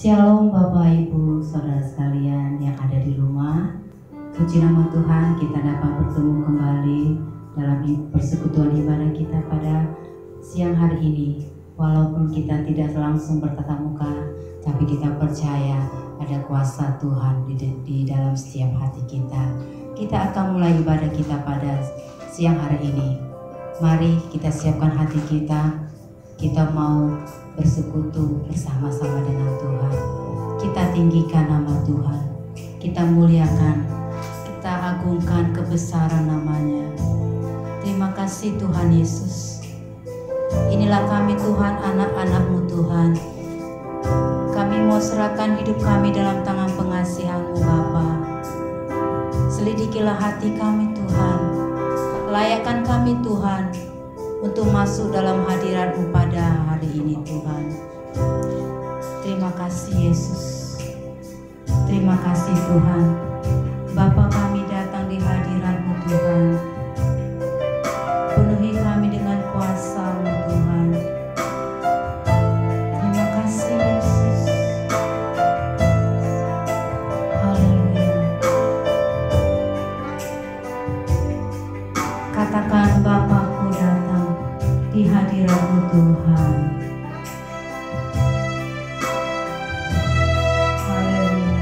Shalom Bapak Ibu Saudara sekalian yang ada di rumah. Puji nama Tuhan, kita dapat bertemu kembali dalam persekutuan ibadah kita pada siang hari ini. Walaupun kita tidak langsung bertatap muka, tapi kita percaya ada kuasa Tuhan di dalam setiap hati kita. Kita akan mulai ibadah kita pada siang hari ini. Mari kita siapkan hati kita. Kita mau bersekutu bersama-sama dengan Tuhan. Kita tinggikan nama Tuhan. Kita muliakan, kita agungkan kebesaran namanya. Terima kasih Tuhan Yesus. Inilah kami Tuhan, anak-anak-Mu Tuhan. Kami mau serahkan hidup kami dalam tangan pengasihan-Mu Bapa. Selidikilah hati kami Tuhan. Layakkan kami Tuhan untuk masuk dalam hadirat-Mu pada hari ini Tuhan. Terima kasih Yesus. Terima kasih Tuhan. Bapa, kami datang di hadirat-Mu Tuhan. Penuhi kami dengan kuasa-Mu Tuhan. Terima kasih Yesus. Haleluya. Katakan, Bapakku datang di hadirat-Mu Tuhan. Haleluya.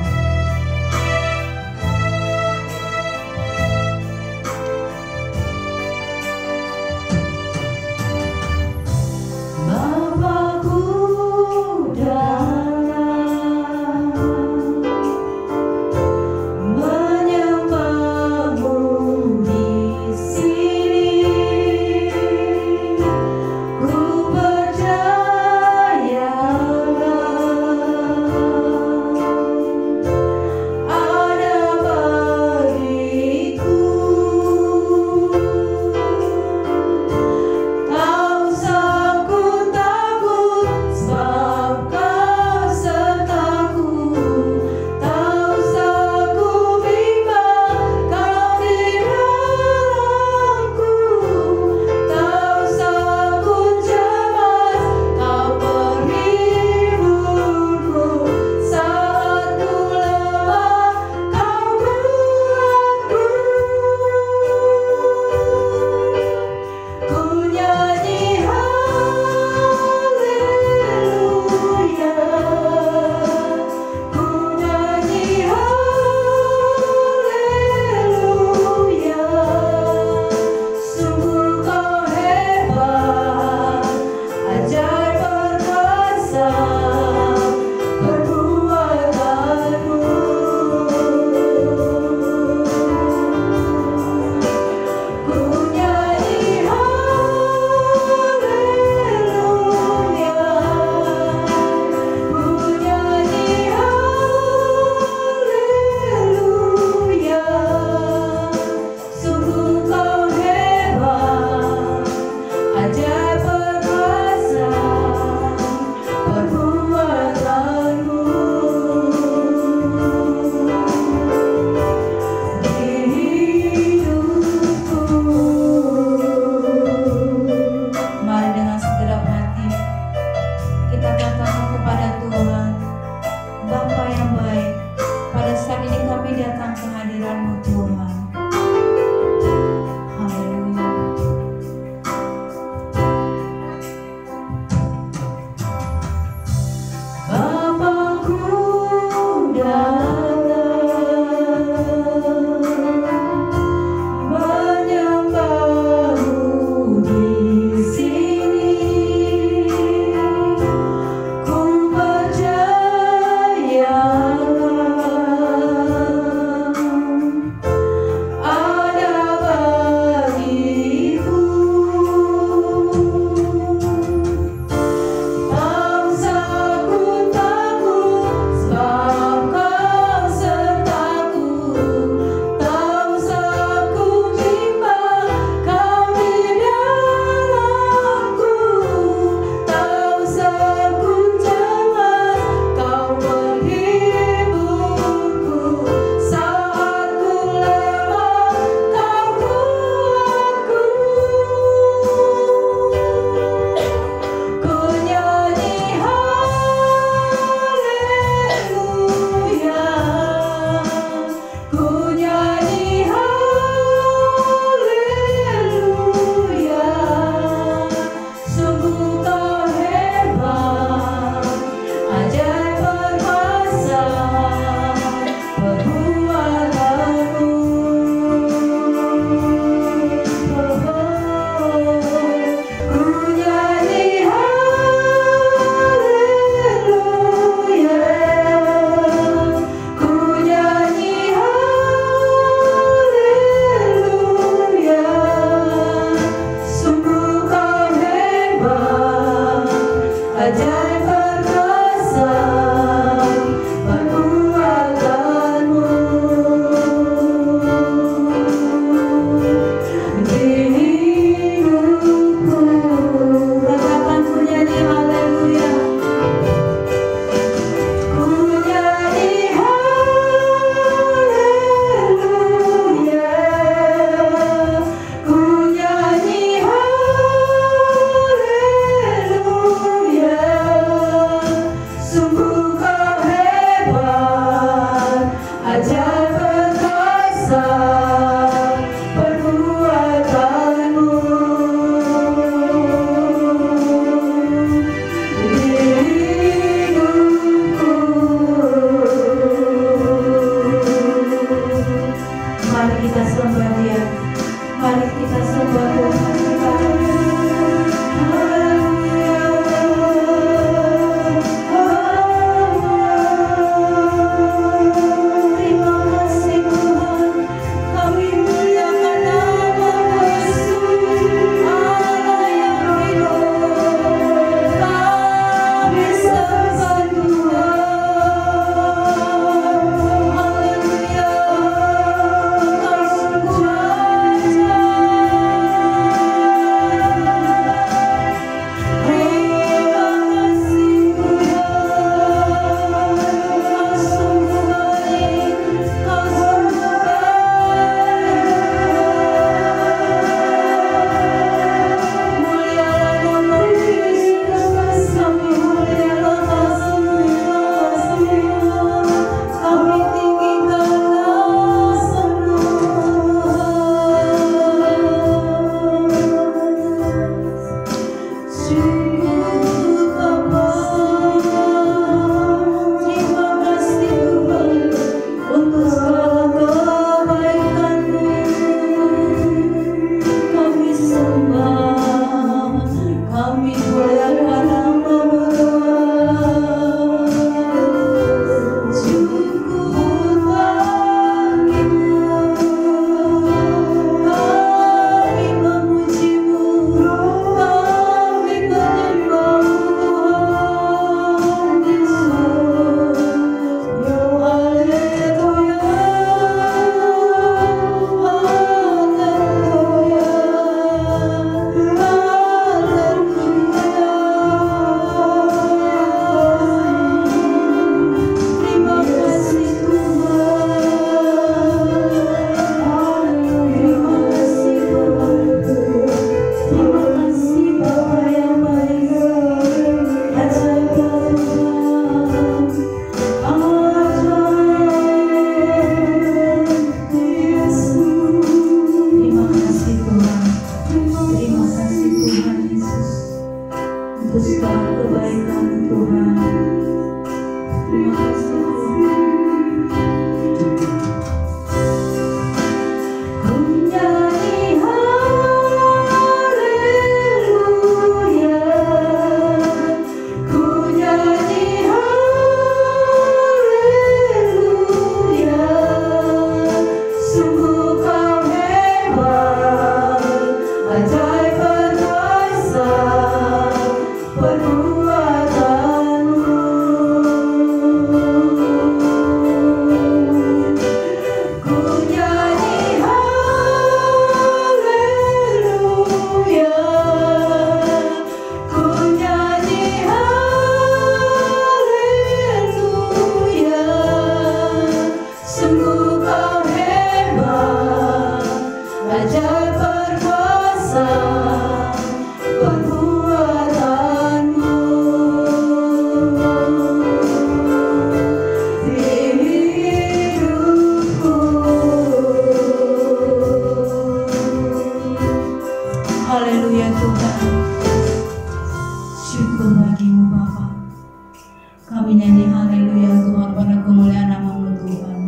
Kami nyanyi haleluya Tuhan pada kemuliaan nama-Mu Tuhan.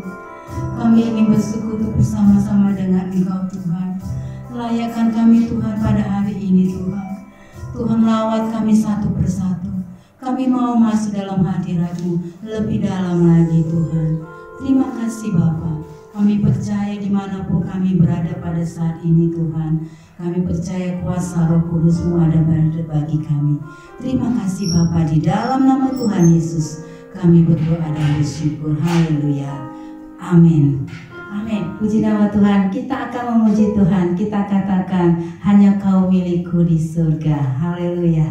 Kami ingin bersekutu bersama-sama dengan Engkau Tuhan. Layakan kami Tuhan pada hari ini Tuhan. Tuhan lawat kami satu persatu. Kami mau masuk dalam hadirat-Mu lebih dalam lagi Tuhan. Terima kasih Bapa. Kami percaya dimanapun kami berada pada saat ini Tuhan. Kami percaya kuasa Roh Kudus-Mu ada bagi kami. Terima kasih Bapa, di dalam nama Tuhan Yesus kami berdoa dan bersyukur. Haleluya. Amin. Amin. Puji nama Tuhan. Kita akan memuji Tuhan. Kita katakan, hanya Kau milikku di surga. Haleluya.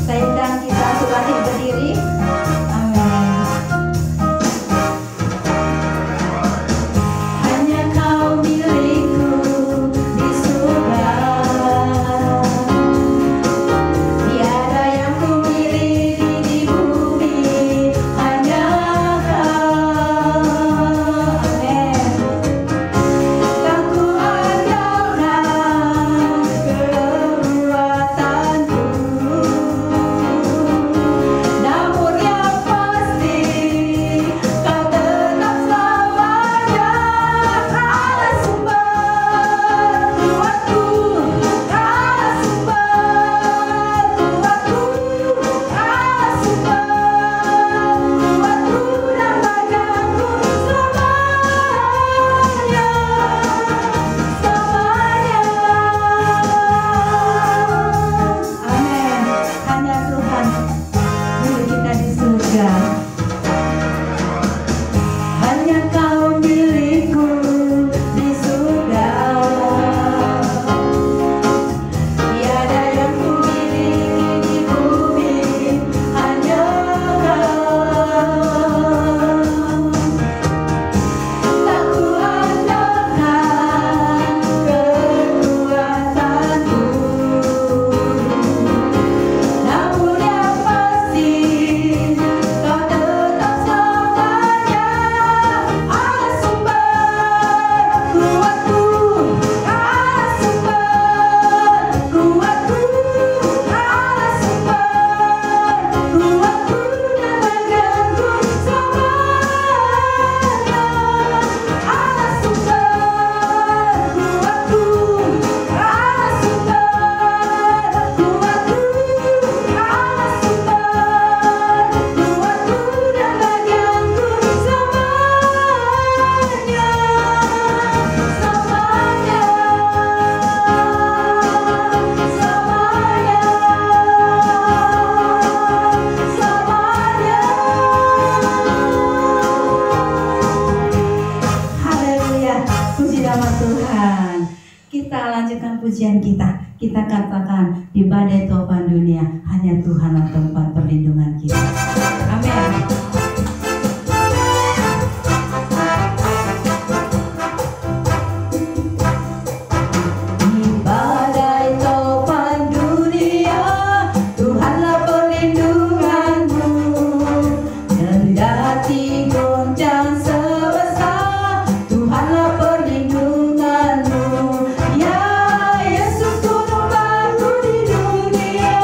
Saya undang kita untuk bangkit berdiri. Amin. Hanya Kau milikku di surga. Tiada yang ku miliki di bumi, hanya Kau. Amin. Tak ku andalkan kekuatanku, namun yang pasti Kau tetap selamanya Allah sumber kuatku, Allah sumber kuatku, Allah sumber kuatku dan bagianku selamanya, selamanya. Amin. Hanya Tuhan milik kita di surga. Hanya Kau milikku di surga. Tiada yang ku miliki di bumi, hanya Kau. Tak ku andalkan kekuatanku, namun yang pasti Kau tetap selamanya Allah sumber kuatku, Allah sumber kuatku, Allah sumber kuatku dan bagianku selamanya, Allah sumber kuatku, Allah sumber kuatku, Allah sumber kuatku dan bagianku selamanya, selamanya, selamanya. Haleluya, puji nama Tuhan. Kita lanjutkan pujian kita. Kita katakan, di badai topan dunia hanya Tuhanlah tempat perlindungan kita. Amin. Di badai topan dunia, Tuhanlah perlindunganmu. Kendati goncang sebesar, Tuhanlah perlindunganmu. Ya Yesus, gunung batu di dunia,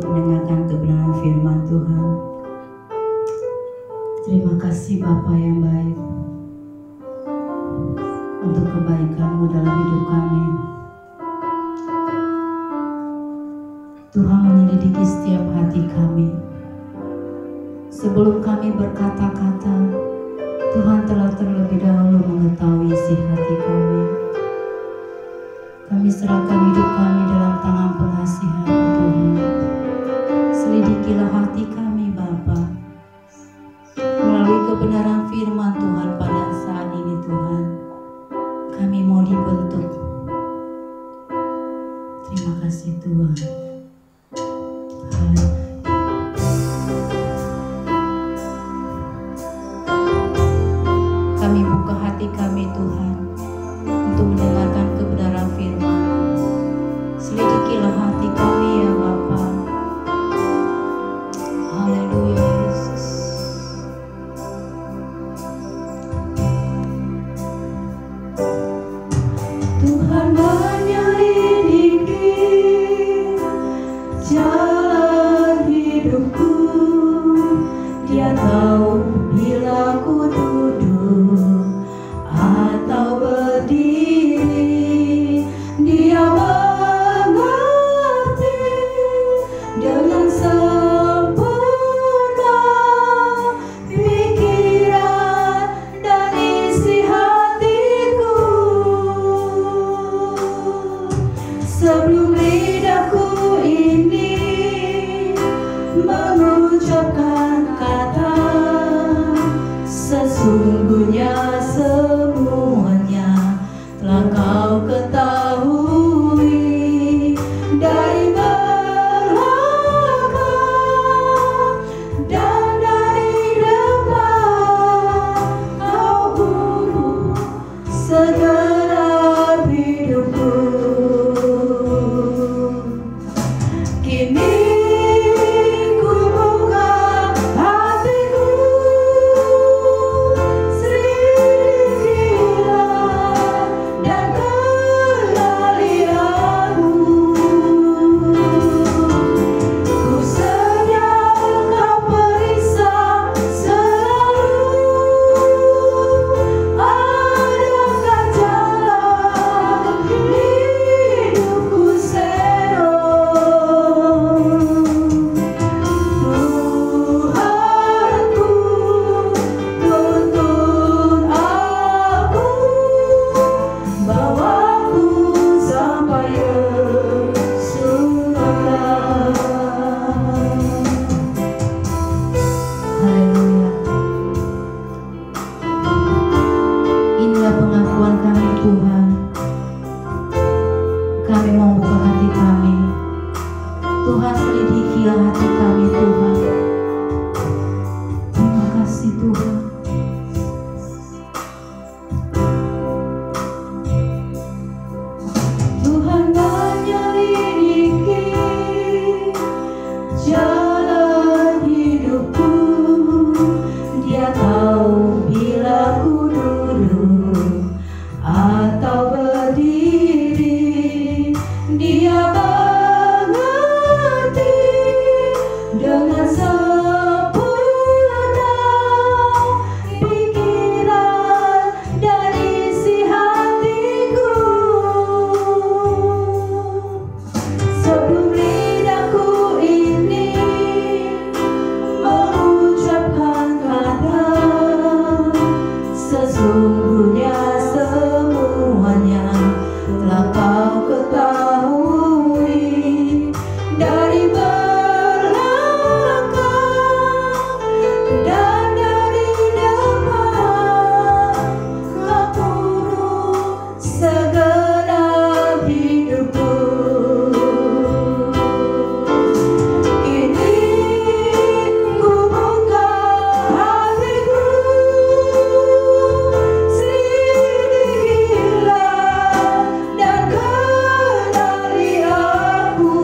mendengarkan kebenaran firman Tuhan. Terima kasih Bapa yang baik untuk kebaikan-Mu dalam hidup kami. Tuhan menyelidiki setiap hati kami. Sebelum kami berkata-kata, Tuhan telah terlebih dahulu mengetahui isi hati kami. Kami serahkan hidup kami dalam tangan pengasihan Tuhan. Selidikilah hati kami Bapa, melalui kebenaran firman Tuhan pada saat ini Tuhan. Kami mau dibentuk. Terima kasih Tuhan. Haleluya. Kami buka hati kami Tuhan untuk mendengarkan kebenaran firman. Selidikilah hati kami ya Bapa. Haleluya Yesus. Tuhan menyelidiki jalan hidupku. Dia tahu bila ku duduk atau berdiri. Dia mengerti dengan sempurna pikiran dan isi hatiku. Sebelum lidahku ini mengucapkan kata, sesungguhnya semuanya telah Kau ketahui. Dari belakang dan dari depan Kau urus segala hidupku. Kini ku buka hatiku, selidikilah dan kenali aku. Ku sedia Kau periksa selalu. Adakah jalan hidupku sero? Tuhanku, tuntun aku, bawaku sampai ke surga. Haleluya. Inilah pengakuan kami Tuhan. Kami mau buka hati kami. Tuhan, selidikilah hati kami Tuhan. Terima kasih Tuhan. Tuhan menyelidiki jalan hidupku. Dia tahu bila ku duduk atau berdiri. Dia mengerti dengan sempurna pikiran dan isi hatiku. Sebelum lidahku ini mengucapkan kata, sesungguhnya semuanya telah Kau ketahui. Dari belakang dan dari depan Kau urus segenap hidupku. Kini ku buka hatiku, selidikilah dan kenali aku.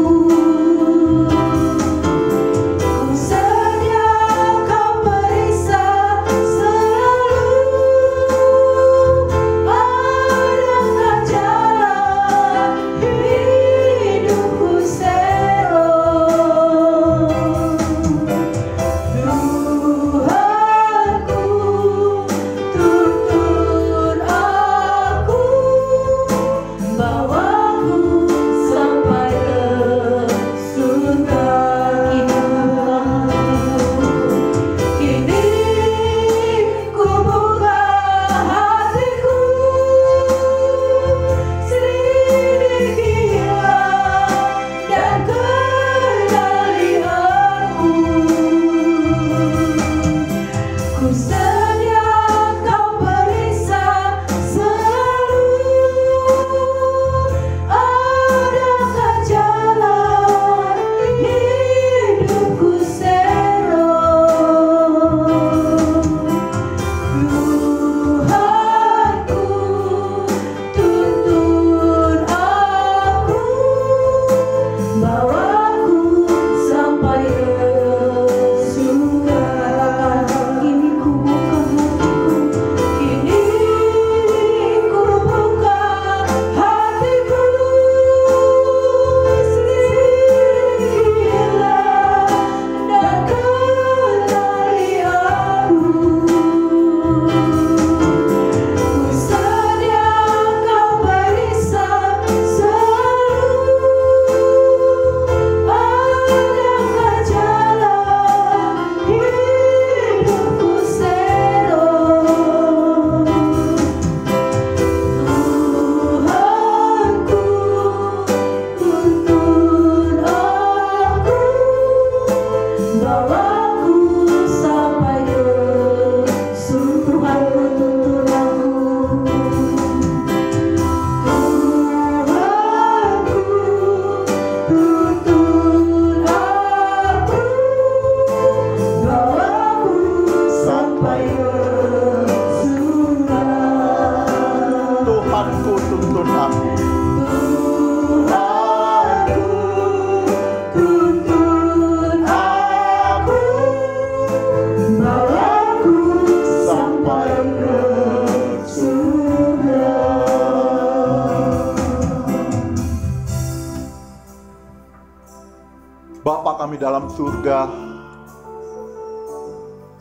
Bapa kami dalam surga,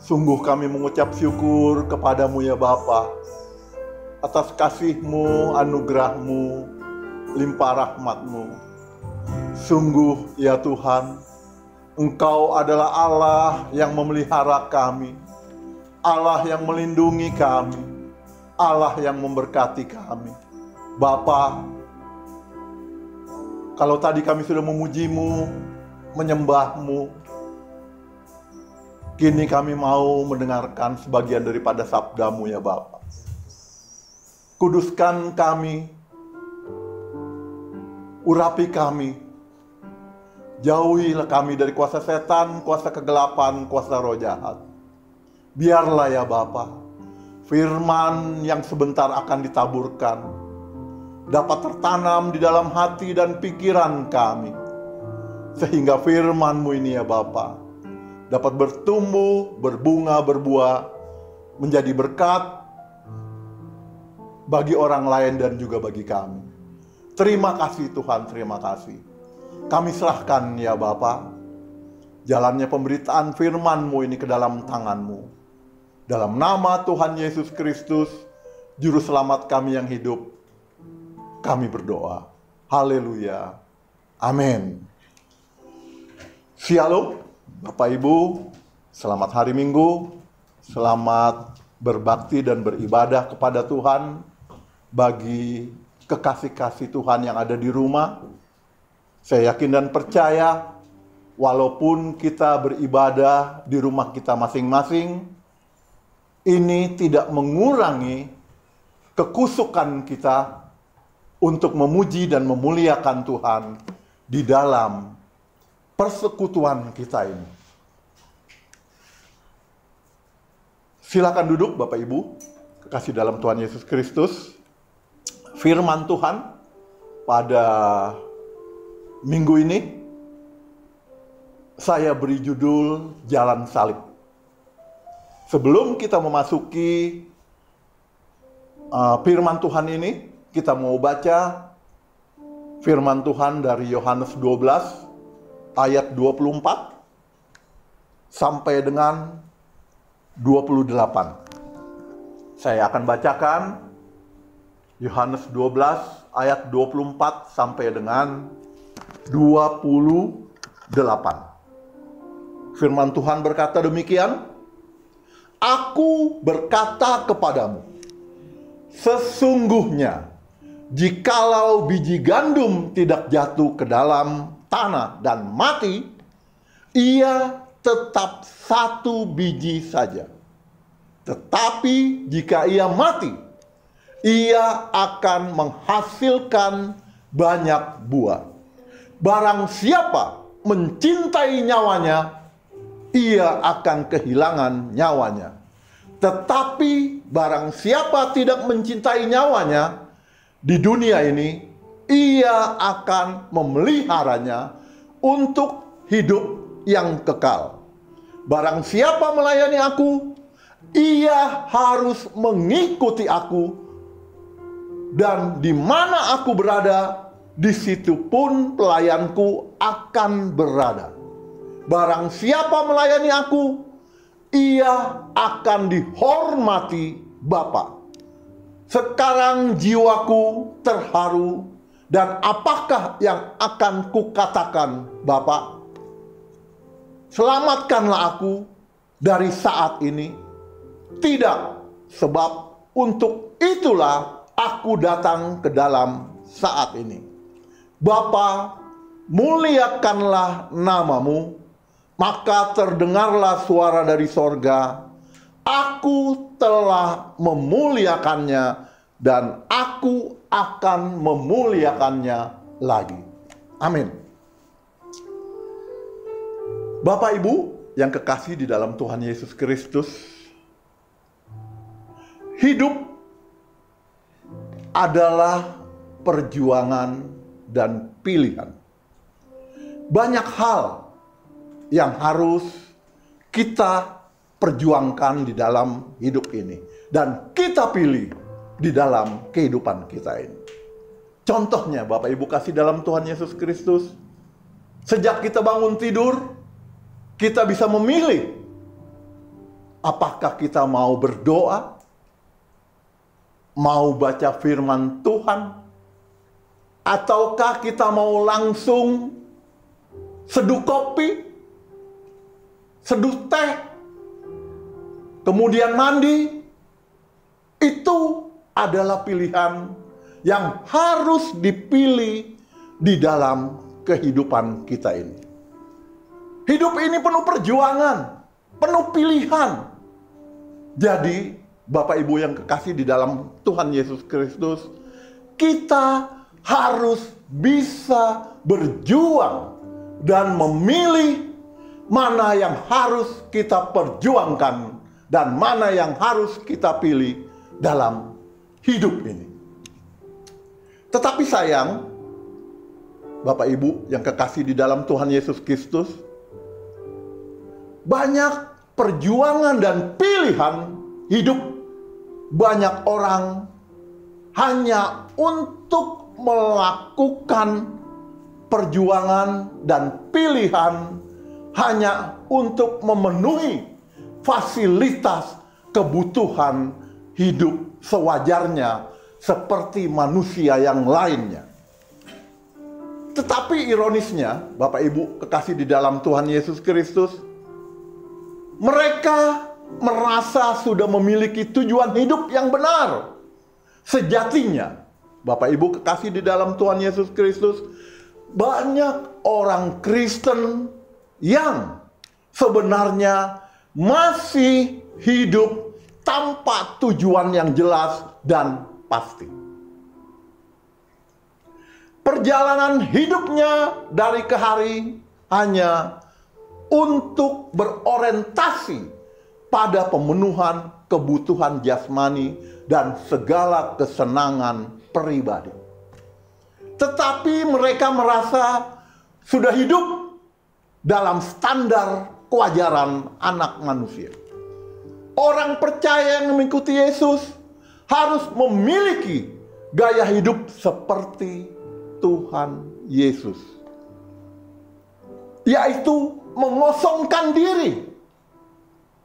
sungguh kami mengucap syukur kepadamu ya Bapa, atas kasih-Mu, anugerah-Mu, limpah rahmat-Mu. Sungguh ya Tuhan, Engkau adalah Allah yang memelihara kami, Allah yang melindungi kami, Allah yang memberkati kami. Bapa, kalau tadi kami sudah memuji-Mu, menyembah-Mu, kini kami mau mendengarkan sebagian daripada sabda-Mu ya Bapa. Kuduskan kami, urapi kami, jauhilah kami dari kuasa setan, kuasa kegelapan, kuasa roh jahat. Biarlah ya Bapa, firman yang sebentar akan ditaburkan dapat tertanam di dalam hati dan pikiran kami, sehingga firman-Mu ini ya Bapa dapat bertumbuh, berbunga, berbuah, menjadi berkat bagi orang lain dan juga bagi kami. Terima kasih Tuhan, terima kasih. Kami serahkan ya Bapa jalannya pemberitaan firman-Mu ini ke dalam tangan-Mu. Dalam nama Tuhan Yesus Kristus, Juru Selamat kami yang hidup, kami berdoa. Haleluya. Amin. Shalom, Bapak Ibu, selamat hari Minggu, selamat berbakti dan beribadah kepada Tuhan. Bagi kekasih-kasih Tuhan yang ada di rumah, saya yakin dan percaya, walaupun kita beribadah di rumah kita masing-masing, ini tidak mengurangi kekusukan kita untuk memuji dan memuliakan Tuhan di dalam persekutuan kita ini. Silakan duduk Bapak Ibu, kekasih dalam Tuhan Yesus Kristus. Firman Tuhan pada minggu ini saya beri judul Jalan Salib. Sebelum kita memasuki firman Tuhan ini, kita mau baca firman Tuhan dari Yohanes 12 ayat 24 sampai dengan 28. Saya akan bacakan Yohanes 12 ayat 24 sampai dengan 28. Firman Tuhan berkata demikian, Aku berkata kepadamu, sesungguhnya jikalau biji gandum tidak jatuh ke dalam tanah dan mati, ia tetap satu biji saja. Tetapi jika ia mati, ia akan menghasilkan banyak buah. Barang siapa mencintai nyawanya, ia akan kehilangan nyawanya. Tetapi barang siapa tidak mencintai nyawanya di dunia ini, ia akan memeliharanya untuk hidup yang kekal. Barang siapa melayani aku, ia harus mengikuti aku, dan di mana aku berada, di situ pun pelayanku akan berada. Barang siapa melayani aku, ia akan dihormati Bapa. Sekarang jiwaku terharu, dan apakah yang akan kukatakan, Bapa? Selamatkanlah aku dari saat ini. Tidak, sebab untuk itulah aku datang ke dalam saat ini. Bapa, muliakanlah namamu, Maka terdengarlah suara dari sorga, "Aku telah memuliakannya dan aku akan memuliakannya lagi." Amin. Bapak Ibu yang kekasih di dalam Tuhan Yesus Kristus, hidup adalah perjuangan dan pilihan. Banyak hal yang harus kita perjuangkan di dalam hidup ini dan kita pilih di dalam kehidupan kita ini. Contohnya Bapak Ibu kasih dalam Tuhan Yesus Kristus, sejak kita bangun tidur, kita bisa memilih apakah kita mau berdoa, mau baca firman Tuhan, ataukah kita mau langsung seduh kopi, seduh teh, kemudian mandi. Itu adalah pilihan yang harus dipilih di dalam kehidupan kita ini. Hidup ini penuh perjuangan, penuh pilihan. Jadi, Bapak Ibu yang kekasih di dalam Tuhan Yesus Kristus, kita harus bisa berjuang dan memilih mana yang harus kita perjuangkan dan mana yang harus kita pilih dalam hidup ini. Tetapi sayang, Bapak Ibu yang kekasih di dalam Tuhan Yesus Kristus, banyak perjuangan dan pilihan hidup banyak orang hanya untuk melakukan perjuangan dan pilihan hanya untuk memenuhi fasilitas kebutuhan hidup sewajarnya seperti manusia yang lainnya. Tetapi ironisnya, Bapak Ibu kekasih di dalam Tuhan Yesus Kristus, mereka merasa sudah memiliki tujuan hidup yang benar. Sejatinya, Bapak Ibu kekasih di dalam Tuhan Yesus Kristus, banyak orang Kristen yang sebenarnya masih hidup tanpa tujuan yang jelas dan pasti. Perjalanan hidupnya dari ke hari hanya untuk berorientasi pada pemenuhan kebutuhan jasmani dan segala kesenangan pribadi. Tetapi mereka merasa sudah hidup dalam standar kewajaran anak manusia. Orang percaya yang mengikuti Yesus harus memiliki gaya hidup seperti Tuhan Yesus, yaitu mengosongkan diri,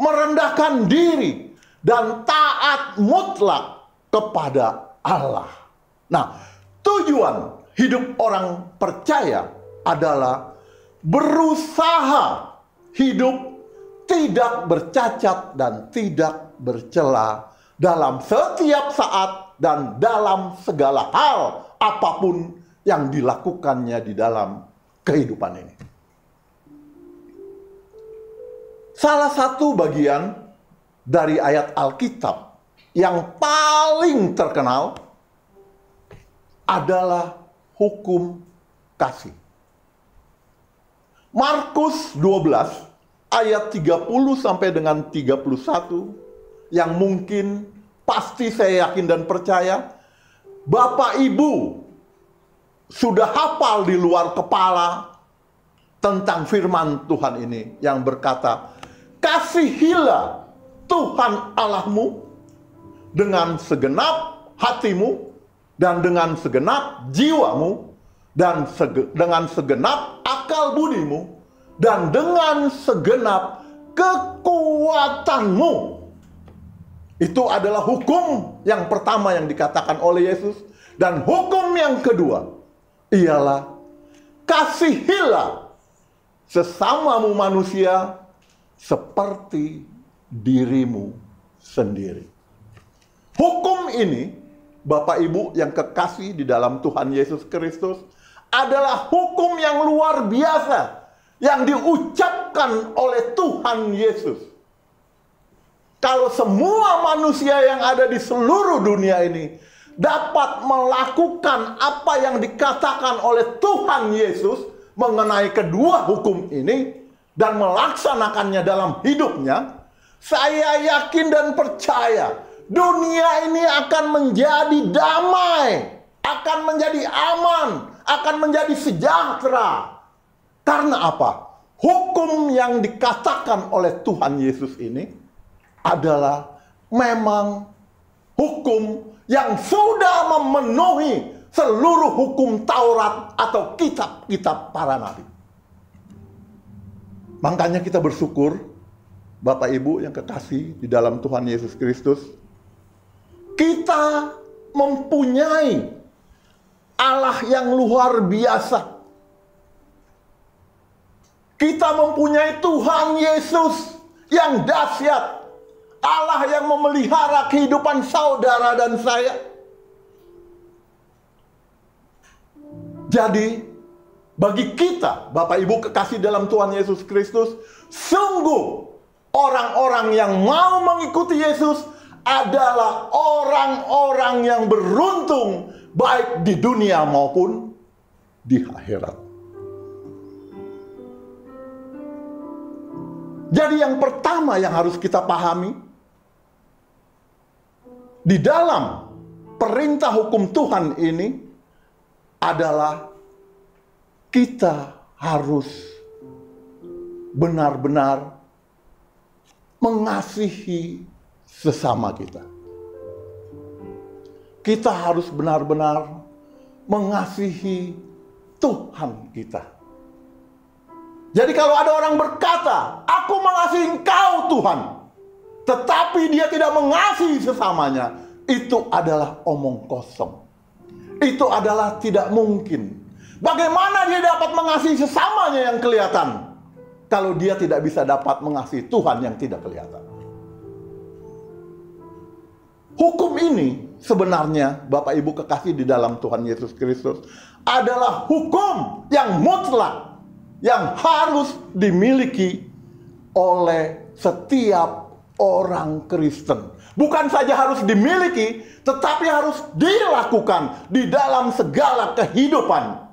merendahkan diri, dan taat mutlak kepada Allah. Nah, tujuan hidup orang percaya adalah berusaha hidup tidak bercacat dan tidak bercela dalam setiap saat dan dalam segala hal apapun yang dilakukannya di dalam kehidupan ini. Salah satu bagian dari ayat Alkitab yang paling terkenal adalah hukum kasih. Markus 12 ayat 30 sampai dengan 31 yang mungkin pasti saya yakin dan percaya Bapak Ibu sudah hafal di luar kepala tentang firman Tuhan ini yang berkata, "Kasihilah Tuhan Allahmu dengan segenap hatimu dan dengan segenap jiwamu dan dengan segenap akal budimu dan dengan segenap kekuatanmu." Itu adalah hukum yang pertama yang dikatakan oleh Yesus. Dan hukum yang kedua ialah kasihilah sesamamu manusia seperti dirimu sendiri. Hukum ini, Bapak Ibu yang kekasih di dalam Tuhan Yesus Kristus, adalah hukum yang luar biasa yang diucapkan oleh Tuhan Yesus. Kalau semua manusia yang ada di seluruh dunia ini dapat melakukan apa yang dikatakan oleh Tuhan Yesus mengenai kedua hukum ini dan melaksanakannya dalam hidupnya, saya yakin dan percaya dunia ini akan menjadi damai, akan menjadi aman, akan menjadi sejahtera. Karena apa? Hukum yang dikatakan oleh Tuhan Yesus ini adalah memang hukum yang sudah memenuhi seluruh hukum Taurat atau kitab-kitab para nabi. Makanya kita bersyukur, Bapak Ibu yang kekasih di dalam Tuhan Yesus Kristus, kita mempunyai Allah yang luar biasa. Kita mempunyai Tuhan Yesus yang dahsyat. Allah yang memelihara kehidupan saudara dan saya. Jadi, bagi kita, Bapak Ibu kekasih dalam Tuhan Yesus Kristus, sungguh orang-orang yang mau mengikuti Yesus adalah orang-orang yang beruntung, baik di dunia maupun di akhirat. Jadi yang pertama yang harus kita pahami, di dalam perintah hukum Tuhan ini adalah kita harus benar-benar mengasihi sesama kita. Kita harus benar-benar mengasihi Tuhan kita. Jadi kalau ada orang berkata, "Aku mengasihi Engkau Tuhan," tetapi dia tidak mengasihi sesamanya, itu adalah omong kosong. Itu adalah tidak mungkin. Bagaimana dia dapat mengasihi sesamanya yang kelihatan kalau dia tidak bisa dapat mengasihi Tuhan yang tidak kelihatan? Hukum ini sebenarnya, Bapak Ibu kekasih di dalam Tuhan Yesus Kristus, adalah hukum yang mutlak yang harus dimiliki oleh setiap orang Kristen. Bukan saja harus dimiliki, tetapi harus dilakukan di dalam segala kehidupan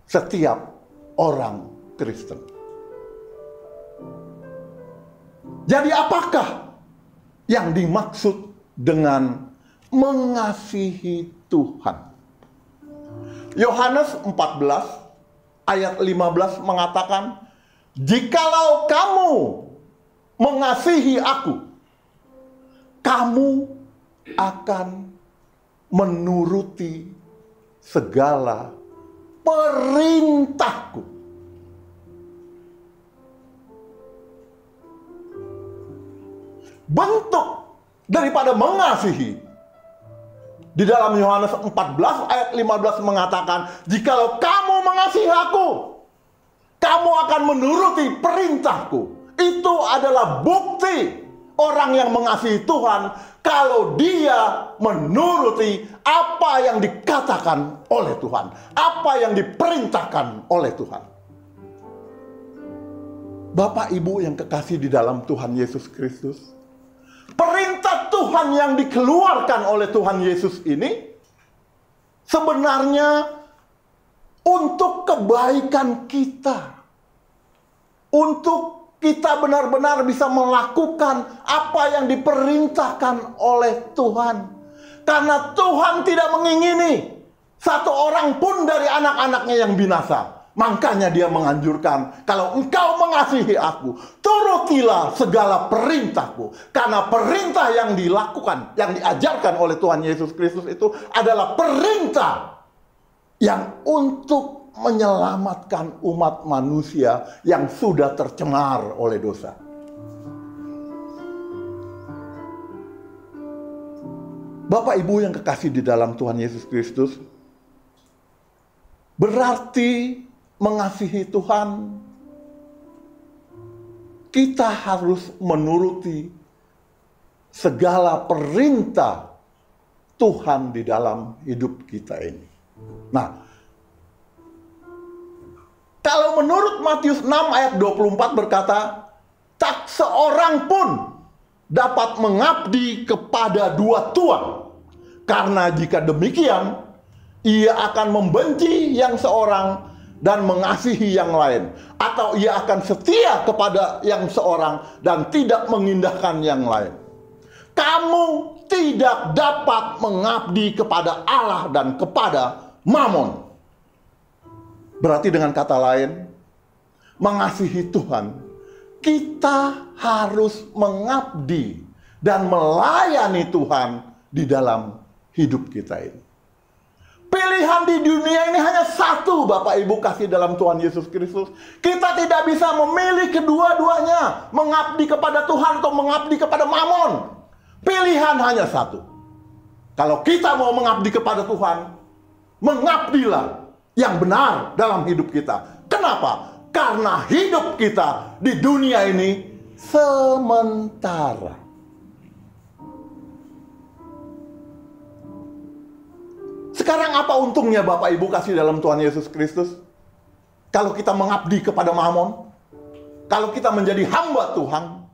setiap orang Kristen. Jadi apakah yang dimaksud dengan mengasihi Tuhan? Yohanes 14 ayat 15 mengatakan, "Jikalau kamu mengasihi aku, kamu akan menuruti segala perintahku." Bentuk daripada mengasihi di dalam Yohanes 14 ayat 15 mengatakan, "Jikalau kamu mengasihi aku, kamu akan menuruti perintahku." Itu adalah bukti orang yang mengasihi Tuhan kalau dia menuruti apa yang dikatakan oleh Tuhan, apa yang diperintahkan oleh Tuhan. Bapak Ibu yang kekasih di dalam Tuhan Yesus Kristus, perintah Tuhan yang dikeluarkan oleh Tuhan Yesus ini sebenarnya untuk kebaikan kita, untuk kita benar-benar bisa melakukan apa yang diperintahkan oleh Tuhan. Karena Tuhan tidak mengingini satu orang pun dari anak-anaknya yang binasa. Makanya dia menganjurkan, kalau engkau mengasihi aku, turutilah segala perintahku. Karena perintah yang dilakukan, yang diajarkan oleh Tuhan Yesus Kristus itu adalah perintah yang untuk menyelamatkan umat manusia yang sudah tercemar oleh dosa. Bapak Ibu yang kekasih di dalam Tuhan Yesus Kristus, berarti mengasihi Tuhan, kita harus menuruti segala perintah Tuhan di dalam hidup kita ini. Nah, Kalau menurut Matius 6 ayat 24 berkata, tak seorang pun dapat mengabdi kepada dua tuan. Karena jika demikian, ia akan membenci yang seorang dan mengasihi yang lain. Atau ia akan setia kepada yang seorang dan tidak mengindahkan yang lain. Kamu tidak dapat mengabdi kepada Allah dan kepada Mamon. Berarti dengan kata lain, mengasihi Tuhan, kita harus mengabdi dan melayani Tuhan di dalam hidup kita ini. Pilihan di dunia ini hanya satu, Bapak Ibu kasih dalam Tuhan Yesus Kristus. Kita tidak bisa memilih kedua-duanya, mengabdi kepada Tuhan atau mengabdi kepada Mamon. Pilihan hanya satu. Kalau kita mau mengabdi kepada Tuhan, mengabdilah yang benar dalam hidup kita. Kenapa? Karena hidup kita di dunia ini sementara. Sekarang apa untungnya Bapak Ibu kasih dalam Tuhan Yesus Kristus? Kalau kita mengabdi kepada Mamon, kalau kita menjadi hamba Tuhan,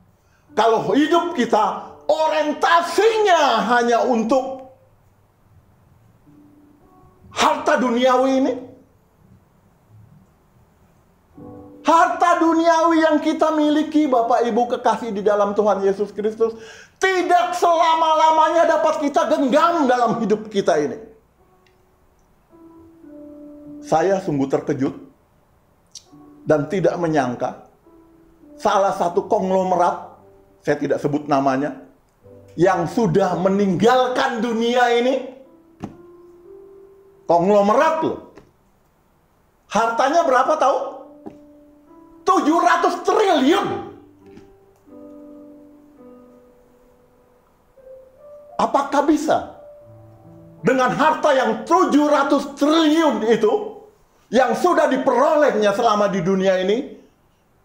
kalau hidup kita orientasinya hanya untuk harta duniawi ini, harta duniawi yang kita miliki, Bapak Ibu kekasih di dalam Tuhan Yesus Kristus, tidak selama-lamanya dapat kita genggam dalam hidup kita ini. Saya sungguh terkejut dan tidak menyangka salah satu konglomerat, saya tidak sebut namanya, yang sudah meninggalkan dunia ini, konglomerat loh. Hartanya berapa tahu? 700 triliun. Apakah bisa dengan harta yang 700 triliun itu, yang sudah diperolehnya selama di dunia ini,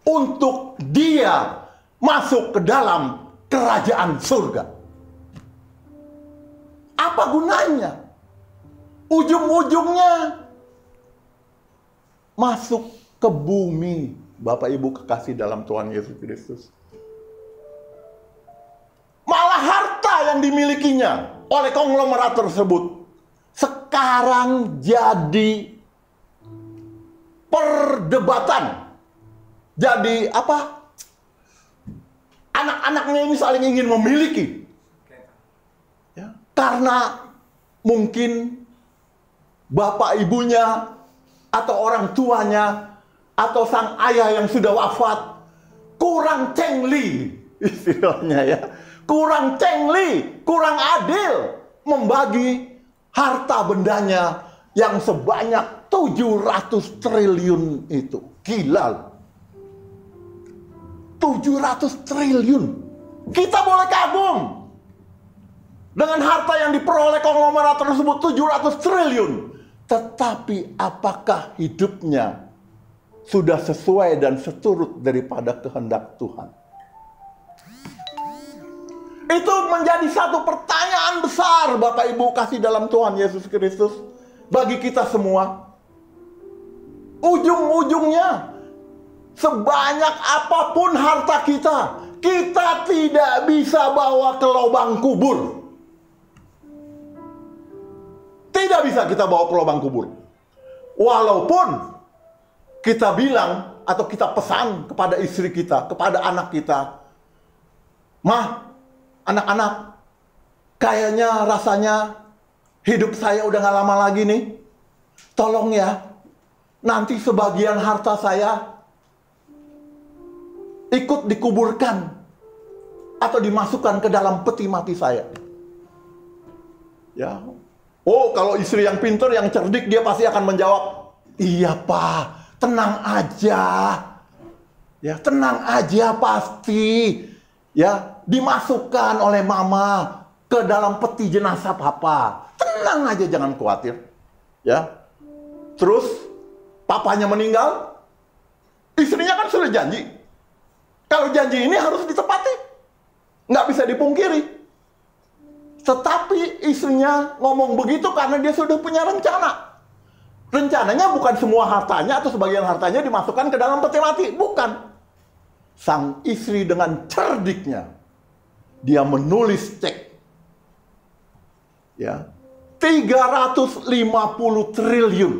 untuk dia masuk ke dalam kerajaan surga? Apa gunanya? Ujung-ujungnya masuk ke bumi. Bapak Ibu kekasih dalam Tuhan Yesus Kristus, malah harta yang dimilikinya oleh konglomerat tersebut sekarang jadi perdebatan. Jadi apa? Anak-anaknya ini saling ingin memiliki. Ya, karena mungkin bapak ibunya atau orang tuanya atau sang ayah yang sudah wafat kurang cengli, istilahnya ya, kurang cengli, kurang adil membagi harta bendanya yang sebanyak 700 triliun itu. Gila. 700 triliun. Kita boleh kagum dengan harta yang diperoleh konglomerat tersebut, 700 triliun. Tetapi apakah hidupnya sudah sesuai dan seturut daripada kehendak Tuhan? Itu menjadi satu pertanyaan besar, Bapak Ibu kasih dalam Tuhan Yesus Kristus, bagi kita semua. Ujung-ujungnya, sebanyak apapun harta kita, kita tidak bisa bawa ke lubang kubur. Tidak bisa kita bawa ke lubang kubur. Walaupun kita bilang atau kita pesan kepada istri kita, kepada anak kita, "Mah, anak-anak, kayaknya rasanya hidup saya udah gak lama lagi nih. Tolong ya, nanti sebagian harta saya ikut dikuburkan atau dimasukkan ke dalam peti mati saya." Ya. Oh, kalau istri yang pintar, yang cerdik, dia pasti akan menjawab, "Iya, Pak. Tenang aja, ya tenang aja, pasti ya dimasukkan oleh mama ke dalam peti jenazah papa. Tenang aja, jangan khawatir." Ya, terus papanya meninggal, istrinya kan sudah janji. Kalau janji ini harus ditepati, nggak bisa dipungkiri. Tetapi istrinya ngomong begitu karena dia sudah punya rencana. Rencananya bukan semua hartanya atau sebagian hartanya dimasukkan ke dalam peti mati. Bukan. Sang istri dengan cerdiknya, dia menulis cek. Ya, 350 triliun.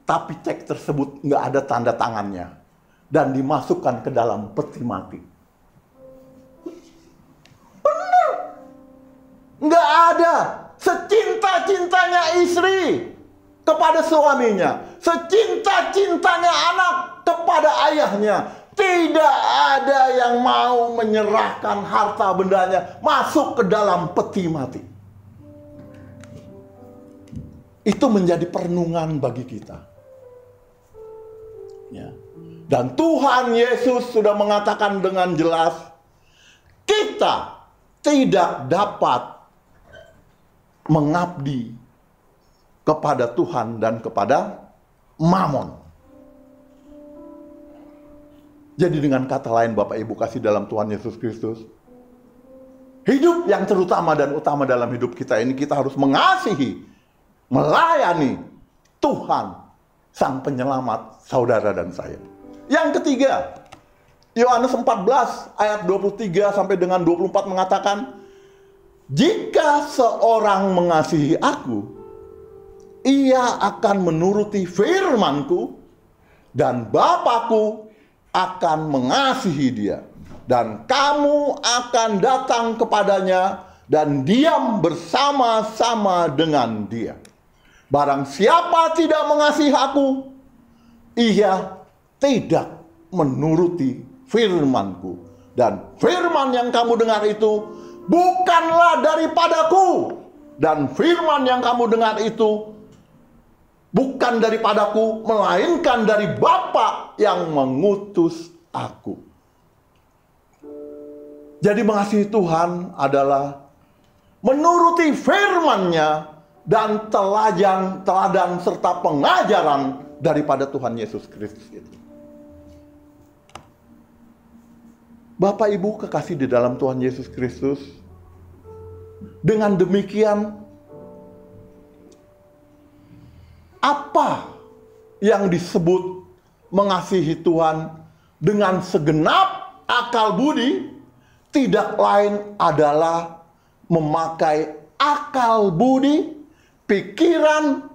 Tapi cek tersebut nggak ada tanda tangannya. Dan dimasukkan ke dalam peti mati. Benar. Nggak ada. Secinta-cintanya istri kepada suaminya, secinta-cintanya anak kepada ayahnya, tidak ada yang mau menyerahkan harta bendanya masuk ke dalam peti mati. Itu menjadi perenungan bagi kita. Ya. Dan Tuhan Yesus sudah mengatakan dengan jelas, kita tidak dapat mengabdi kepada Tuhan dan kepada Mamon. Jadi dengan kata lain Bapak Ibu kasih dalam Tuhan Yesus Kristus, hidup yang terutama dan utama dalam hidup kita ini, kita harus mengasihi, melayani Tuhan Sang Penyelamat saudara dan saya. Yang ketiga, Yohanes 14 ayat 23 sampai dengan 24 mengatakan, jika seorang mengasihi aku, ia akan menuruti firman-Ku, dan Bapa-Ku akan mengasihi dia, dan kamu akan datang kepadanya dan diam bersama-sama dengan dia. Barang siapa tidak mengasihi aku, ia tidak menuruti firman-Ku, dan firman yang kamu dengar itu bukanlah daripadaku, dan firman yang kamu dengar itu bukan daripadaku, melainkan dari Bapa yang mengutus aku. Jadi mengasihi Tuhan adalah menuruti firman-Nya dan teladan serta pengajaran daripada Tuhan Yesus Kristus itu. Bapak Ibu kekasih di dalam Tuhan Yesus Kristus, dengan demikian apa yang disebut mengasihi Tuhan dengan segenap akal budi tidak lain adalah memakai akal budi, pikiran,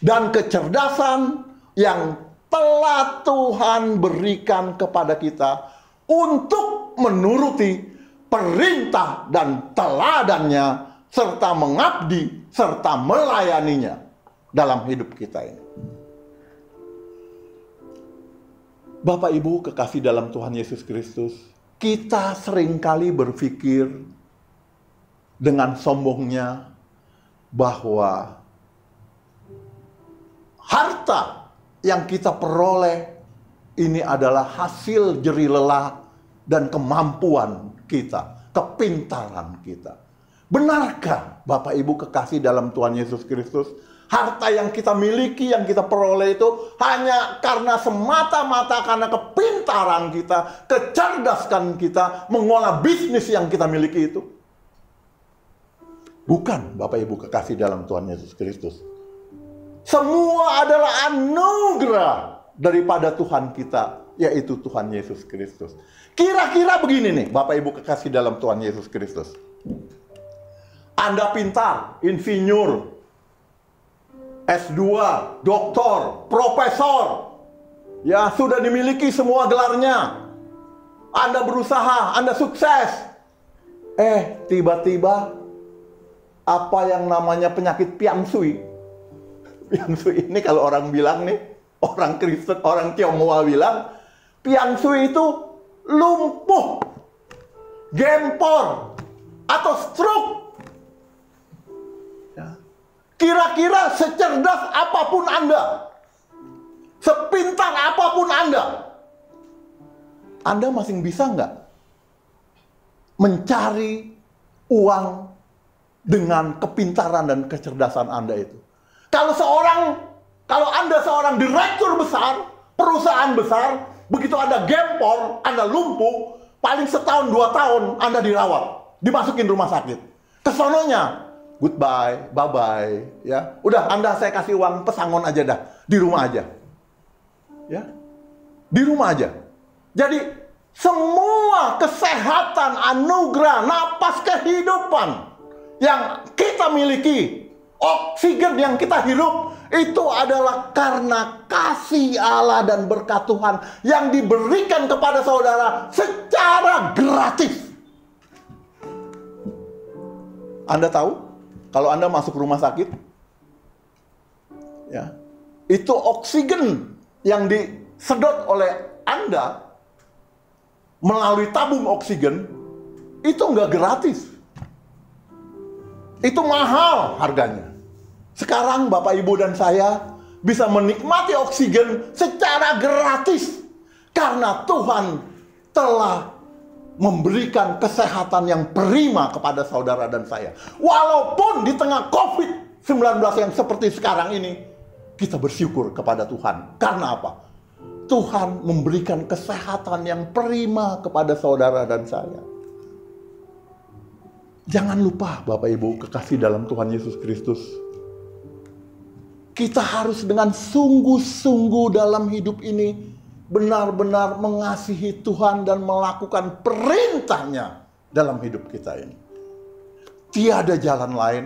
dan kecerdasan yang telah Tuhan berikan kepada kita untuk menuruti perintah dan teladannya serta mengabdi serta melayaninya dalam hidup kita ini. Bapak Ibu kekasih dalam Tuhan Yesus Kristus, kita seringkali berpikir dengan sombongnya bahwa harta yang kita peroleh ini adalah hasil jerih lelah dan kemampuan kita, kepintaran kita. Benarkah Bapak Ibu kekasih dalam Tuhan Yesus Kristus, harta yang kita miliki, yang kita peroleh itu hanya karena semata-mata karena kepintaran kita, kecerdasan kita mengolah bisnis yang kita miliki itu? Bukan, Bapak Ibu kekasih dalam Tuhan Yesus Kristus. Semua adalah anugerah daripada Tuhan kita, yaitu Tuhan Yesus Kristus. Kira-kira begini nih, Bapak Ibu kekasih dalam Tuhan Yesus Kristus. Anda pintar, insinyur, S2, doktor, profesor, ya sudah dimiliki semua gelarnya. Anda berusaha, Anda sukses. Tiba-tiba apa yang namanya penyakit piansui. Piansui ini kalau orang bilang nih, orang Kristen, orang Tionghoa bilang, piansui itu lumpuh, gempor, atau stroke. Kira-kira secerdas apapun Anda, sepintar apapun Anda masih bisa nggak mencari uang dengan kepintaran dan kecerdasan Anda itu? Kalau Anda seorang direktur besar, perusahaan besar, begitu Anda gempor, Anda lumpuh, paling setahun 2 tahun Anda dirawat, dimasukin rumah sakit. Kesononya, goodbye, bye-bye, ya. Udah, Anda saya kasih uang pesangon aja dah, di rumah aja. Ya. Di rumah aja. Jadi semua kesehatan, anugerah, napas kehidupan yang kita miliki, oksigen yang kita hirup, itu adalah karena kasih Allah dan berkat Tuhan yang diberikan kepada saudara secara gratis. Anda tahu, kalau Anda masuk rumah sakit, ya, itu oksigen yang disedot oleh Anda melalui tabung oksigen, itu nggak gratis. Itu mahal harganya. Sekarang Bapak, Ibu, dan saya bisa menikmati oksigen secara gratis karena Tuhan telah memberikan kesehatan yang prima kepada saudara dan saya. Walaupun di tengah COVID-19 yang seperti sekarang ini, kita bersyukur kepada Tuhan. Karena apa? Tuhan memberikan kesehatan yang prima kepada saudara dan saya. Jangan lupa Bapak Ibu kekasih dalam Tuhan Yesus Kristus. Kita harus dengan sungguh-sungguh dalam hidup ini benar-benar mengasihi Tuhan dan melakukan perintahnya dalam hidup kita ini. Tiada jalan lain.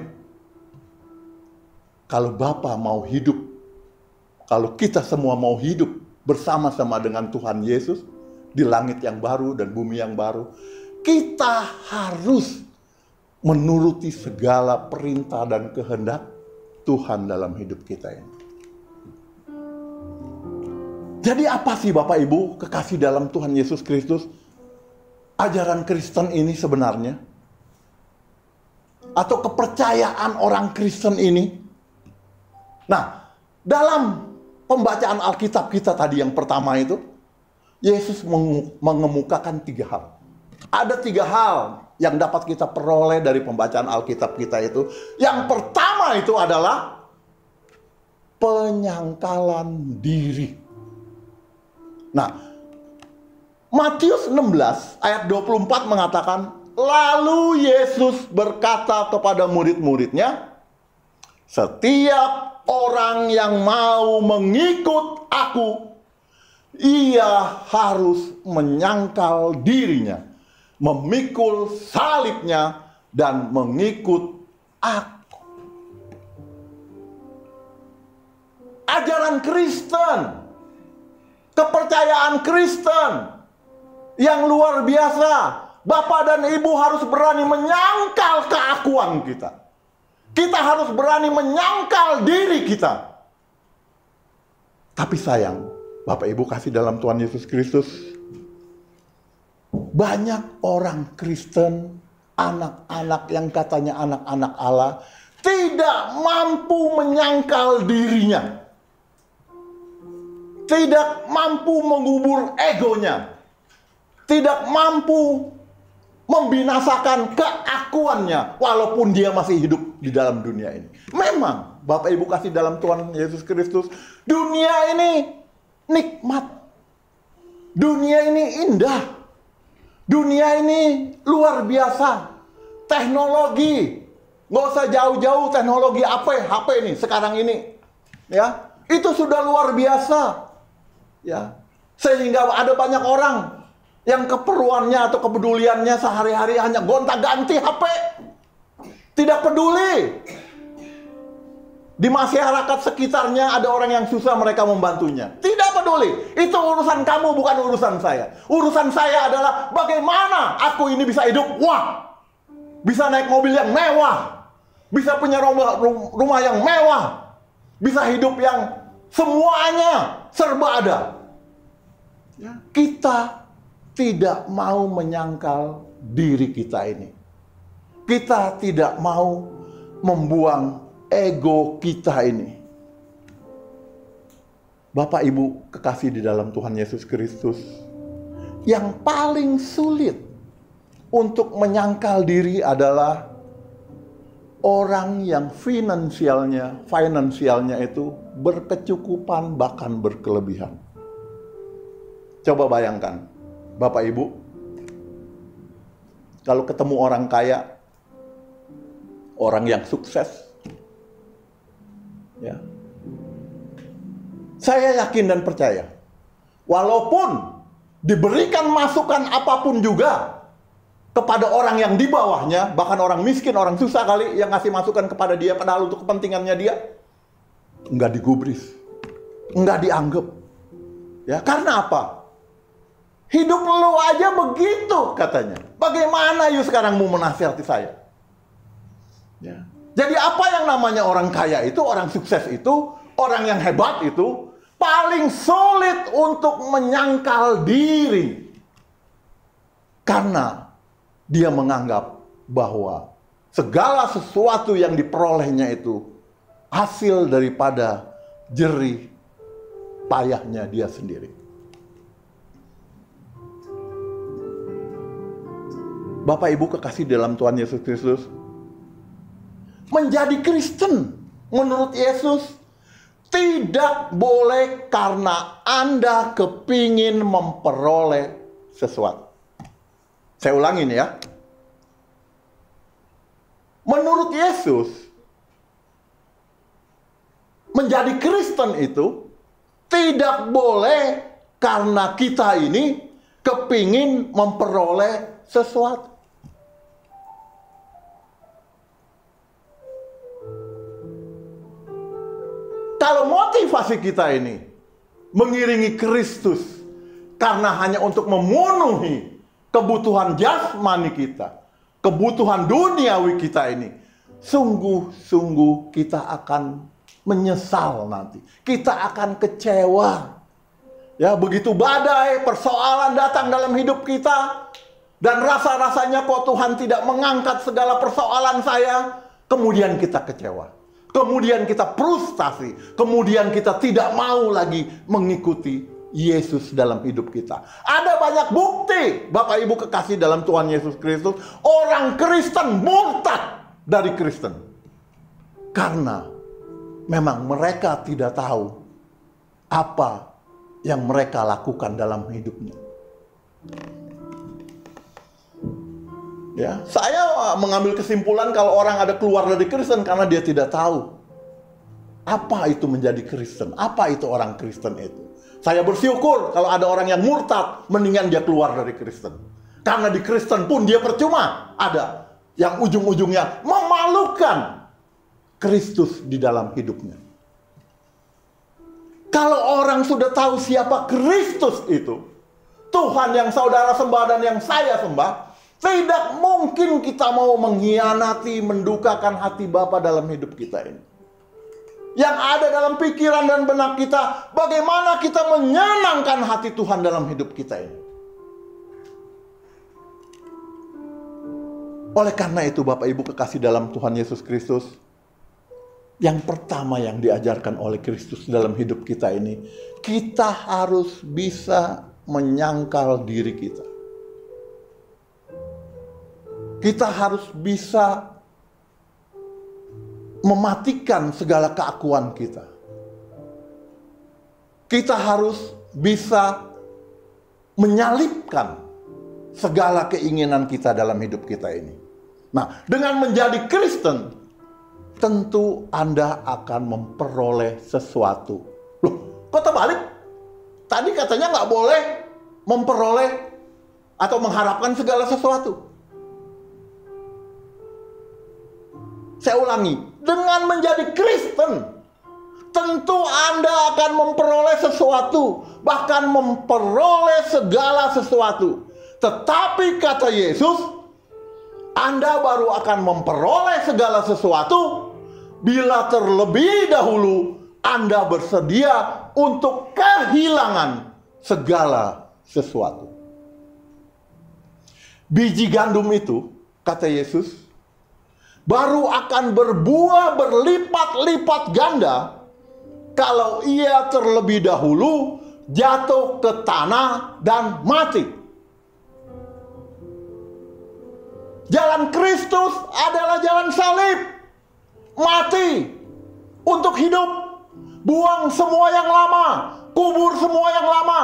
Kalau Bapa mau hidup, kalau kita semua mau hidup bersama-sama dengan Tuhan Yesus di langit yang baru dan bumi yang baru, kita harus menuruti segala perintah dan kehendak Tuhan dalam hidup kita ini. Jadi apa sih Bapak Ibu kekasih dalam Tuhan Yesus Kristus? Ajaran Kristen ini sebenarnya? Atau kepercayaan orang Kristen ini? Nah, dalam pembacaan Alkitab kita tadi yang pertama itu, Yesus mengemukakan 3 hal. Ada 3 hal yang dapat kita peroleh dari pembacaan Alkitab kita itu. Yang pertama itu adalah penyangkalan diri. Nah, Matius 16 ayat 24 mengatakan, lalu Yesus berkata kepada murid-muridnya, setiap orang yang mau mengikut aku, ia harus menyangkal dirinya, memikul salibnya, dan mengikut aku. Ajaran Kristen, kepercayaan Kristen yang luar biasa. Bapak dan Ibu harus berani menyangkal keakuan kita. Kita harus berani menyangkal diri kita. Tapi sayang, Bapak Ibu kasih dalam Tuhan Yesus Kristus, banyak orang Kristen, anak-anak yang katanya anak-anak Allah, tidak mampu menyangkal dirinya. Tidak mampu mengubur egonya. Tidak mampu membinasakan keakuannya walaupun dia masih hidup di dalam dunia ini. Memang Bapak Ibu kasih dalam Tuhan Yesus Kristus, dunia ini nikmat. Dunia ini indah. Dunia ini luar biasa. Teknologi, nggak usah jauh-jauh teknologi apa HP ini sekarang ini, ya itu sudah luar biasa. Ya, sehingga ada banyak orang yang keperluannya atau kepeduliannya sehari-hari hanya gonta-ganti HP. Tidak peduli. Di masyarakat sekitarnya ada orang yang susah, mereka membantunya. Tidak peduli. Itu urusan kamu, bukan urusan saya. Urusan saya adalah bagaimana aku ini bisa hidup. Wah, bisa naik mobil yang mewah. Bisa punya rumah yang mewah. Bisa hidup yang semuanya serba ada. Ya, kita tidak mau menyangkal diri kita ini. Kita tidak mau membuang ego kita ini. Bapak Ibu kekasih di dalam Tuhan Yesus Kristus, yang paling sulit untuk menyangkal diri adalah orang yang finansialnya itu berkecukupan bahkan berkelebihan. Coba bayangkan, Bapak Ibu, kalau ketemu orang kaya, orang yang sukses. Ya. Saya yakin dan percaya, walaupun diberikan masukan apapun juga kepada orang yang di bawahnya, bahkan orang miskin, orang susah kali yang ngasih masukan kepada dia, padahal untuk kepentingannya dia, nggak digubris, nggak dianggap. Ya, karena apa? Hidup lu aja begitu katanya. Bagaimana you sekarang mau menasihati saya? Ya. Jadi apa yang namanya orang kaya itu, orang sukses itu, orang yang hebat itu, paling sulit untuk menyangkal diri. Karena dia menganggap bahwa segala sesuatu yang diperolehnya itu hasil daripada jerih payahnya dia sendiri. Bapak Ibu kekasih dalam Tuhan Yesus Kristus, menjadi Kristen menurut Yesus tidak boleh karena Anda kepingin memperoleh sesuatu. Saya ulangin ya. Menurut Yesus, menjadi Kristen itu tidak boleh karena kita ini kepingin memperoleh sesuatu. Kalau motivasi kita ini mengiringi Kristus karena hanya untuk memenuhi kebutuhan jasmani kita, kebutuhan duniawi kita ini, sungguh-sungguh kita akan menyesal nanti. Kita akan kecewa. Ya, begitu badai persoalan datang dalam hidup kita dan rasa-rasanya kok Tuhan tidak mengangkat segala persoalan saya, kemudian kita kecewa. Kemudian kita frustasi, kemudian kita tidak mau lagi mengikuti Yesus dalam hidup kita. Ada banyak bukti, Bapak Ibu kekasih dalam Tuhan Yesus Kristus, orang Kristen murtad dari Kristen. Karena memang mereka tidak tahu apa yang mereka lakukan dalam hidupnya. Ya, saya mengambil kesimpulan kalau orang ada keluar dari Kristen karena dia tidak tahu apa itu menjadi Kristen, apa itu orang Kristen itu. Saya bersyukur kalau ada orang yang murtad, mendingan dia keluar dari Kristen. Karena di Kristen pun dia percuma, ada yang ujung-ujungnya memalukan Kristus di dalam hidupnya. Kalau orang sudah tahu siapa Kristus itu, Tuhan yang saudara sembah dan yang saya sembah, tidak mungkin kita mau mengkhianati, mendukakan hati Bapa dalam hidup kita ini. Yang ada dalam pikiran dan benak kita, bagaimana kita menyenangkan hati Tuhan dalam hidup kita ini. Oleh karena itu Bapak Ibu kekasih dalam Tuhan Yesus Kristus, yang pertama yang diajarkan oleh Kristus dalam hidup kita ini, kita harus bisa menyangkal diri kita. Kita harus bisa mematikan segala keakuan kita. Kita harus bisa menyalipkan segala keinginan kita dalam hidup kita ini. Nah, dengan menjadi Kristen, tentu Anda akan memperoleh sesuatu. Loh, kok terbalik? Tadi katanya nggak boleh memperoleh atau mengharapkan segala sesuatu. Saya ulangi, dengan menjadi Kristen, tentu Anda akan memperoleh sesuatu, bahkan memperoleh segala sesuatu. Tetapi kata Yesus, Anda baru akan memperoleh segala sesuatu bila terlebih dahulu Anda bersedia untuk kehilangan segala sesuatu. Biji gandum itu, kata Yesus, baru akan berbuah berlipat-lipat ganda kalau ia terlebih dahulu jatuh ke tanah dan mati. Jalan Kristus adalah jalan salib, mati untuk hidup, buang semua yang lama, kubur semua yang lama.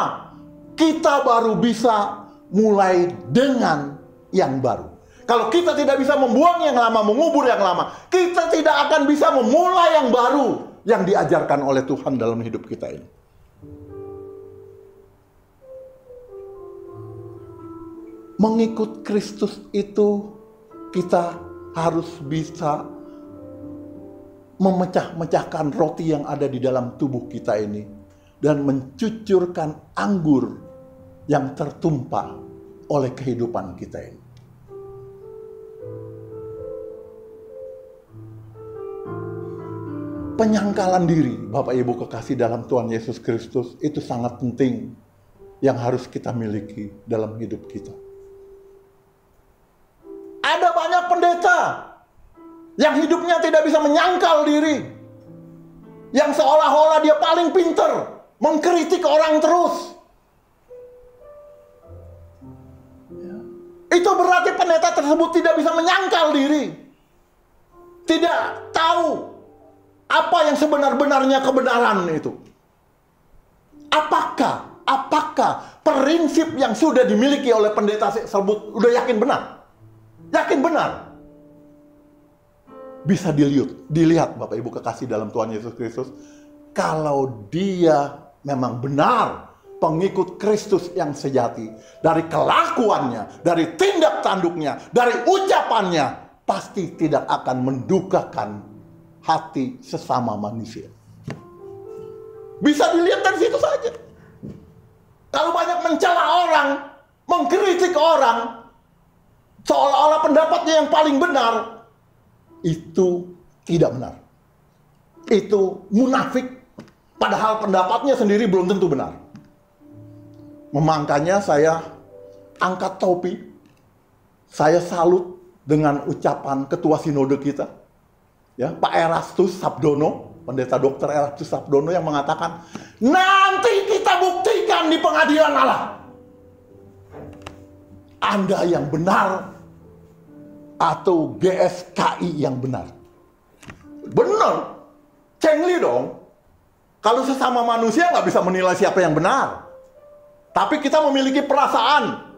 Kita baru bisa mulai dengan yang baru. Kalau kita tidak bisa membuang yang lama, mengubur yang lama, kita tidak akan bisa memulai yang baru yang diajarkan oleh Tuhan dalam hidup kita ini. Mengikut Kristus itu kita harus bisa memecah-mecahkan roti yang ada di dalam tubuh kita ini dan mencucurkan anggur yang tertumpah oleh kehidupan kita ini. Penyangkalan diri, Bapak Ibu kekasih dalam Tuhan Yesus Kristus, itu sangat penting yang harus kita miliki dalam hidup kita. Ada banyak pendeta yang hidupnya tidak bisa menyangkal diri, yang seolah-olah dia paling pinter, mengkritik orang terus. Itu berarti pendeta tersebut tidak bisa menyangkal diri, tidak tahu apa yang sebenar-benarnya kebenaran itu. Apakah prinsip yang sudah dimiliki oleh pendeta tersebut udah yakin benar? Yakin benar? Bisa dilihat Bapak Ibu kekasih dalam Tuhan Yesus Kristus, kalau dia memang benar pengikut Kristus yang sejati, dari kelakuannya, dari tindak tanduknya, dari ucapannya, pasti tidak akan mendukakan hati sesama manusia. Bisa dilihat dari situ saja. Kalau banyak mencela orang, mengkritik orang, seolah-olah pendapatnya yang paling benar, itu tidak benar. Itu munafik, padahal pendapatnya sendiri belum tentu benar. Makanya saya angkat topi, saya salut dengan ucapan ketua sinode kita, ya, Pak Erastus Sabdono, pendeta Dr. Erastus Sabdono, yang mengatakan, nanti kita buktikan di pengadilan Allah, Anda yang benar atau GSKI yang benar. Benar, cengli dong. Kalau sesama manusia nggak bisa menilai siapa yang benar, tapi kita memiliki perasaan,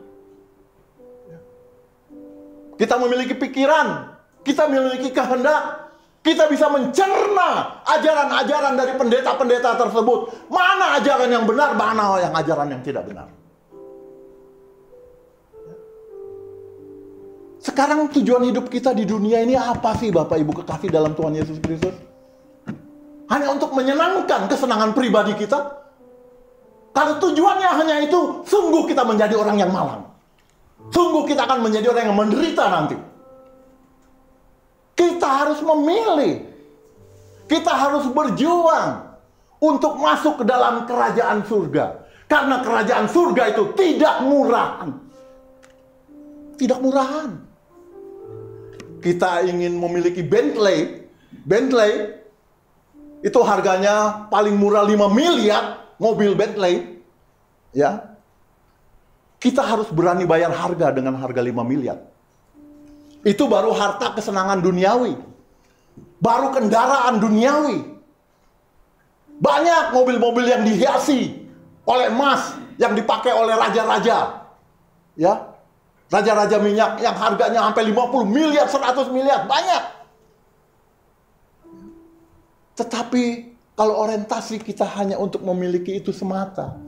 kita memiliki pikiran, kita memiliki kehendak. Kita bisa mencerna ajaran-ajaran dari pendeta-pendeta tersebut. Mana ajaran yang benar, mana yang ajaran yang tidak benar. Sekarang tujuan hidup kita di dunia ini apa sih Bapak Ibu kekasih dalam Tuhan Yesus Kristus? Hanya untuk menyenangkan kesenangan pribadi kita? Kalau tujuannya hanya itu, sungguh kita menjadi orang yang malang. Sungguh kita akan menjadi orang yang menderita nanti. Kita harus memilih. Kita harus berjuang untuk masuk ke dalam kerajaan surga. Karena kerajaan surga itu tidak murahan. Tidak murahan. Kita ingin memiliki Bentley. Bentley itu harganya paling murah 5 miliar, mobil Bentley. Ya. Kita harus berani bayar harga dengan harga 5 miliar. Itu baru harta kesenangan duniawi. Baru kendaraan duniawi. Banyak mobil-mobil yang dihiasi oleh emas yang dipakai oleh raja-raja. Ya. Raja-raja minyak yang harganya sampai 50 miliar, 100 miliar. Banyak. Tetapi kalau orientasi kita hanya untuk memiliki itu semata,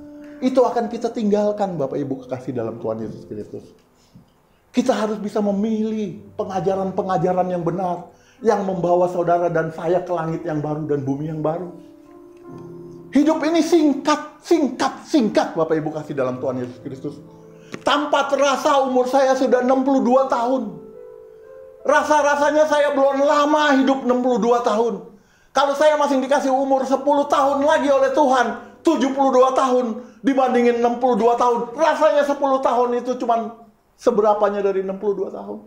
itu akan kita tinggalkan Bapak Ibu kekasih dalam Tuhan Yesus Kristus. Kita harus bisa memilih pengajaran-pengajaran yang benar, yang membawa saudara dan saya ke langit yang baru dan bumi yang baru. Hidup ini singkat Bapak Ibu kasih dalam Tuhan Yesus Kristus. Tanpa terasa umur saya sudah 62 tahun. Rasa-rasanya saya belum lama hidup 62 tahun. Kalau saya masih dikasih umur 10 tahun lagi oleh Tuhan, 72 tahun dibandingin 62 tahun. Rasanya 10 tahun itu cuman seberapanya dari 62 tahun.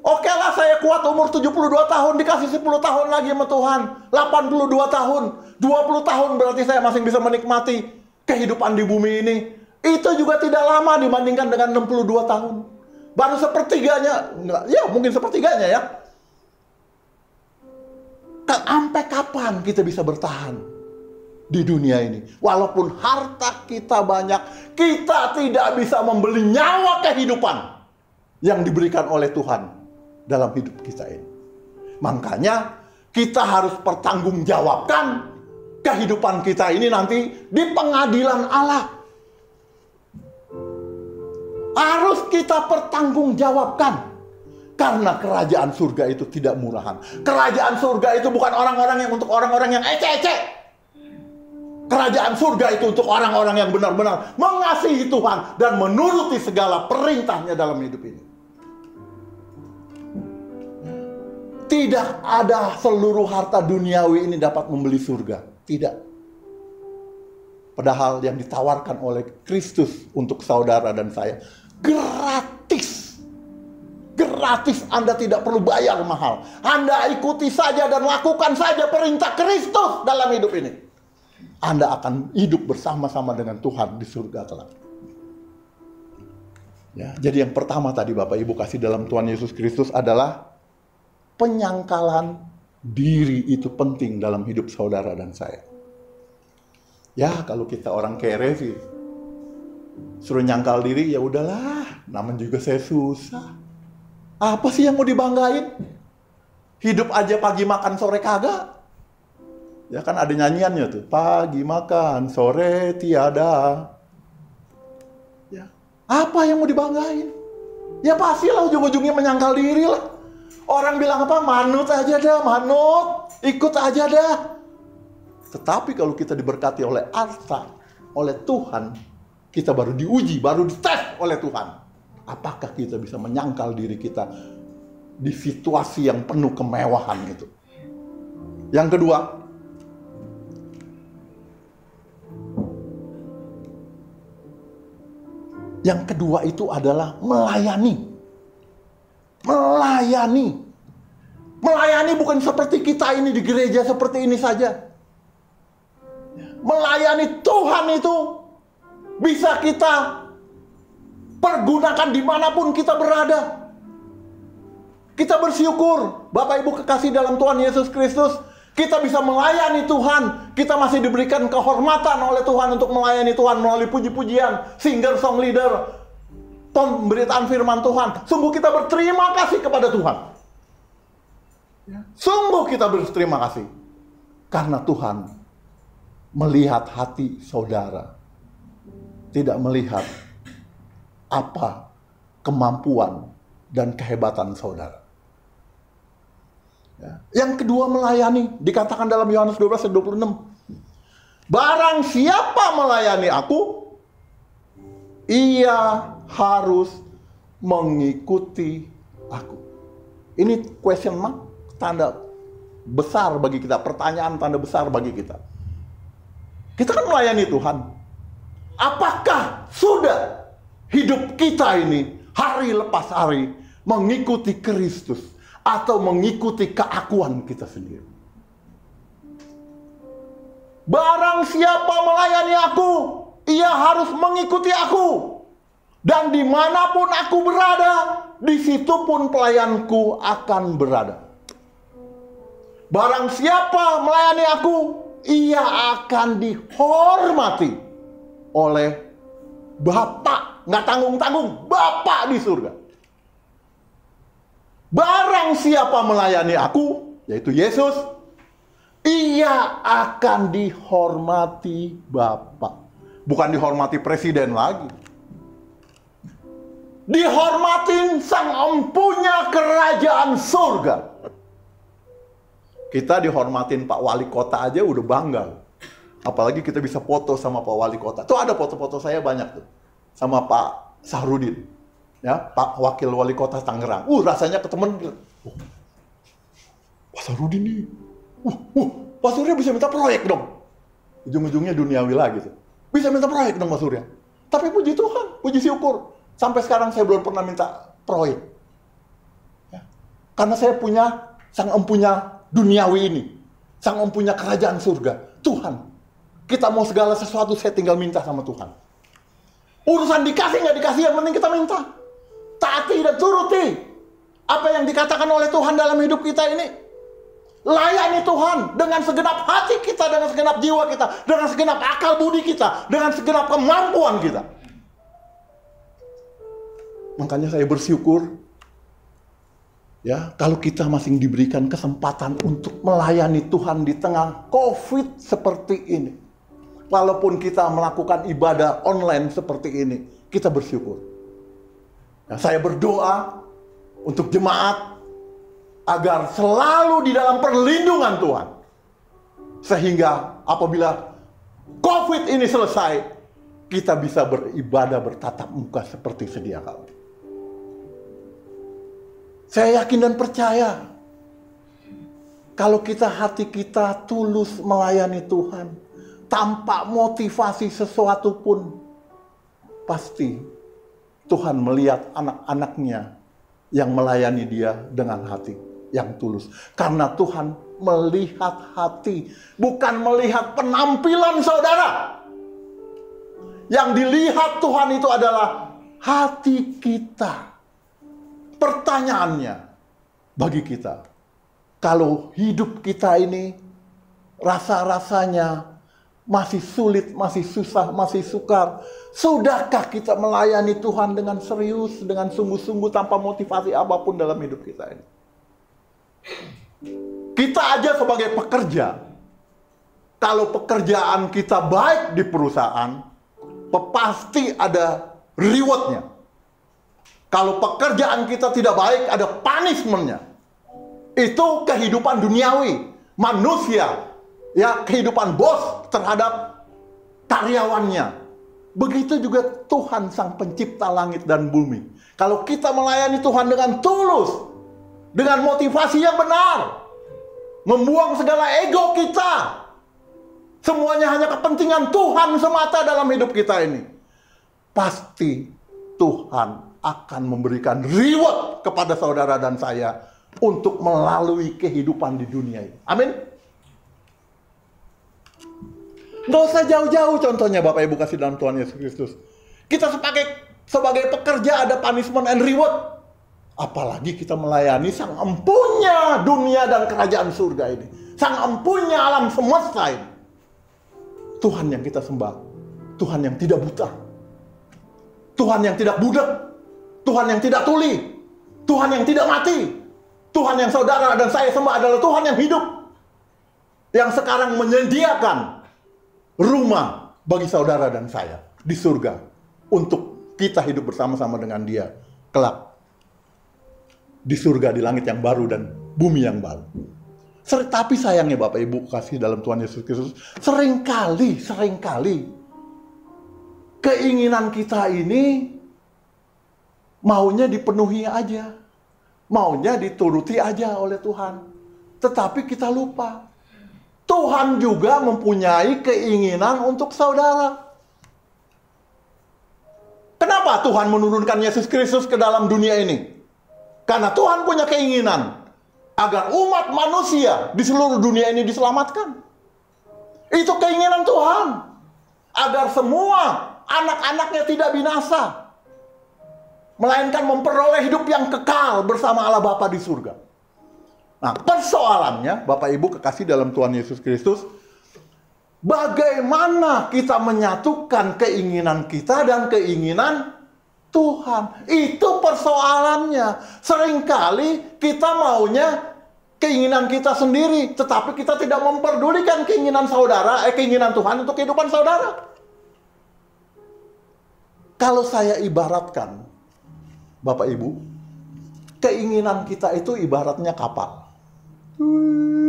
Oke lah, saya kuat umur 72 tahun, dikasih 10 tahun lagi sama Tuhan. 82 tahun, 20 tahun berarti saya masih bisa menikmati kehidupan di bumi ini. Itu juga tidak lama dibandingkan dengan 62 tahun. Baru sepertiganya, ya mungkin sepertiganya ya. Sampai kapan kita bisa bertahan di dunia ini? Walaupun harta kita banyak, kita tidak bisa membeli nyawa kehidupan. yang diberikan oleh Tuhan dalam hidup kita ini. Makanya kita harus pertanggungjawabkan kehidupan kita ini nanti di pengadilan Allah. Harus kita pertanggungjawabkan. Karena kerajaan surga itu tidak murahan. Kerajaan surga itu bukan orang-orang yang untuk orang-orang yang ece-ece. Kerajaan surga itu untuk orang-orang yang benar-benar mengasihi Tuhan dan menuruti segala perintahnya dalam hidup ini. Tidak ada seluruh harta duniawi ini dapat membeli surga. Tidak. Padahal yang ditawarkan oleh Kristus untuk saudara dan saya gratis. Gratis, Anda tidak perlu bayar mahal. Anda ikuti saja dan lakukan saja perintah Kristus dalam hidup ini. Anda akan hidup bersama-sama dengan Tuhan di surga kelak. Ya, jadi yang pertama tadi Bapak Ibu kasih dalam Tuhan Yesus Kristus adalah penyangkalan diri itu penting dalam hidup saudara dan saya. Ya, kalau kita orang kere sih, suruh nyangkal diri ya udahlah, namanya juga saya susah. Apa sih yang mau dibanggain? Hidup aja pagi makan sore kagak. Ya kan ada nyanyiannya tuh. Pagi makan sore tiada. Ya. Apa yang mau dibanggain? Ya pastilah ujung-ujungnya menyangkal diri lah. Orang bilang apa? Manut aja dah, manut. Ikut aja dah. Tetapi kalau kita diberkati oleh harta, oleh Tuhan, kita baru diuji, baru dites oleh Tuhan. Apakah kita bisa menyangkal diri kita di situasi yang penuh kemewahan itu? Yang kedua itu adalah melayani. Melayani. Melayani bukan seperti kita ini di gereja seperti ini saja. Melayani Tuhan itu bisa kita pergunakan dimanapun kita berada. Kita bersyukur, Bapak Ibu kekasih dalam Tuhan Yesus Kristus, kita bisa melayani Tuhan. Kita masih diberikan kehormatan oleh Tuhan untuk melayani Tuhan melalui puji-pujian, singer, song leader, pemberitaan firman Tuhan. Sungguh kita berterima kasih kepada Tuhan. Sungguh kita berterima kasih. Karena Tuhan melihat hati saudara. Tidak melihat apa kemampuan dan kehebatan saudara. Ya. Yang kedua melayani, dikatakan dalam Yohanes 12 ayat 26. Barang siapa melayani aku, ia harus mengikuti aku. Ini question mark, tanda besar bagi kita, pertanyaan tanda besar bagi kita. Kita kan melayani Tuhan. Apakah sudah hidup kita ini hari lepas hari mengikuti Kristus atau mengikuti keakuan kita sendiri? Barang siapa melayani aku, ia harus mengikuti aku. Dan dimanapun aku berada, di situ pun pelayanku akan berada. Barang siapa melayani aku, ia akan dihormati oleh Bapa. Nggak tanggung-tanggung, Bapa di surga. Barang siapa melayani aku, yaitu Yesus, ia akan dihormati Bapa. Bukan dihormati presiden lagi. Dihormatin sang empunya kerajaan surga. Kita dihormatin Pak Wali Kota aja udah bangga. Apalagi kita bisa foto sama Pak Wali Kota. Tuh ada foto-foto saya banyak tuh. Sama Pak Sahrudin, ya, Pak Wakil Wali Kota Tangerang. Rasanya ke temen, Pak Sahrudin nih, Pak Surya bisa minta proyek dong. Ujung-ujungnya duniawi lagi tuh. Bisa minta proyek dong Pak Surya. Tapi puji Tuhan, puji syukur. Sampai sekarang saya belum pernah minta proyek. Ya. Karena saya punya sang empunya duniawi ini. Sang empunya kerajaan surga. Tuhan. Kita mau segala sesuatu saya tinggal minta sama Tuhan. Urusan dikasih nggak dikasih, yang penting kita minta. Taati dan turuti apa yang dikatakan oleh Tuhan dalam hidup kita ini. Layani Tuhan dengan segenap hati kita, dengan segenap jiwa kita, dengan segenap akal budi kita, dengan segenap kemampuan kita. Makanya saya bersyukur ya, kalau kita masih diberikan kesempatan untuk melayani Tuhan di tengah COVID seperti ini. Walaupun kita melakukan ibadah online seperti ini, kita bersyukur. Ya, saya berdoa untuk jemaat agar selalu di dalam perlindungan Tuhan. Sehingga apabila COVID ini selesai, kita bisa beribadah bertatap muka seperti sedia kala. Saya yakin dan percaya, kalau hati kita tulus melayani Tuhan, tanpa motivasi sesuatu pun, pasti Tuhan melihat anak-anaknya yang melayani Dia dengan hati yang tulus. Karena Tuhan melihat hati, bukan melihat penampilan saudara. Yang dilihat Tuhan itu adalah hati kita. Pertanyaannya bagi kita, kalau hidup kita ini rasa-rasanya masih sulit, masih susah, masih sukar, sudahkah kita melayani Tuhan dengan serius, dengan sungguh-sungguh tanpa motivasi apapun dalam hidup kita ini? Kita aja sebagai pekerja, kalau pekerjaan kita baik di perusahaan, pasti ada rewardnya. Kalau pekerjaan kita tidak baik, ada punishment-nya. Itu kehidupan duniawi, manusia, ya, kehidupan bos terhadap karyawannya. Begitu juga Tuhan sang pencipta langit dan bumi. Kalau kita melayani Tuhan dengan tulus, dengan motivasi yang benar, membuang segala ego kita, semuanya hanya kepentingan Tuhan semata dalam hidup kita ini, pasti Tuhan akan memberikan reward kepada saudara dan saya untuk melalui kehidupan di dunia ini. Amin. Nggak usah jauh-jauh contohnya Bapak Ibu kasih dalam Tuhan Yesus Kristus. Kita sebagai pekerja ada punishment and reward. Apalagi kita melayani sang empunya dunia dan kerajaan surga ini. Sang empunya alam semesta ini. Tuhan yang kita sembah. Tuhan yang tidak buta. Tuhan yang tidak budak. Tuhan yang tidak tuli. Tuhan yang tidak mati. Tuhan yang saudara dan saya sembah adalah Tuhan yang hidup. Yang sekarang menyediakan rumah bagi saudara dan saya di surga. Untuk kita hidup bersama-sama dengan Dia kelak. Di surga, di langit yang baru dan bumi yang baru. Tapi sayangnya Bapak Ibu kasih dalam Tuhan Yesus Kristus, seringkali keinginan kita ini maunya dipenuhi aja, maunya dituruti aja oleh Tuhan. Tetapi kita lupa, Tuhan juga mempunyai keinginan untuk saudara. Kenapa Tuhan menurunkan Yesus Kristus ke dalam dunia ini? Karena Tuhan punya keinginan agar umat manusia di seluruh dunia ini diselamatkan. Itu keinginan Tuhan. Agar semua anak-anaknya tidak binasa, melainkan memperoleh hidup yang kekal bersama Allah Bapa di surga. Nah, persoalannya Bapak Ibu kekasih dalam Tuhan Yesus Kristus, bagaimana kita menyatukan keinginan kita dan keinginan Tuhan. Itu persoalannya. Seringkali kita maunya keinginan kita sendiri, tetapi kita tidak memperdulikan keinginan keinginan Tuhan untuk kehidupan saudara. Kalau saya ibaratkan, Bapak Ibu, keinginan kita itu ibaratnya kapal.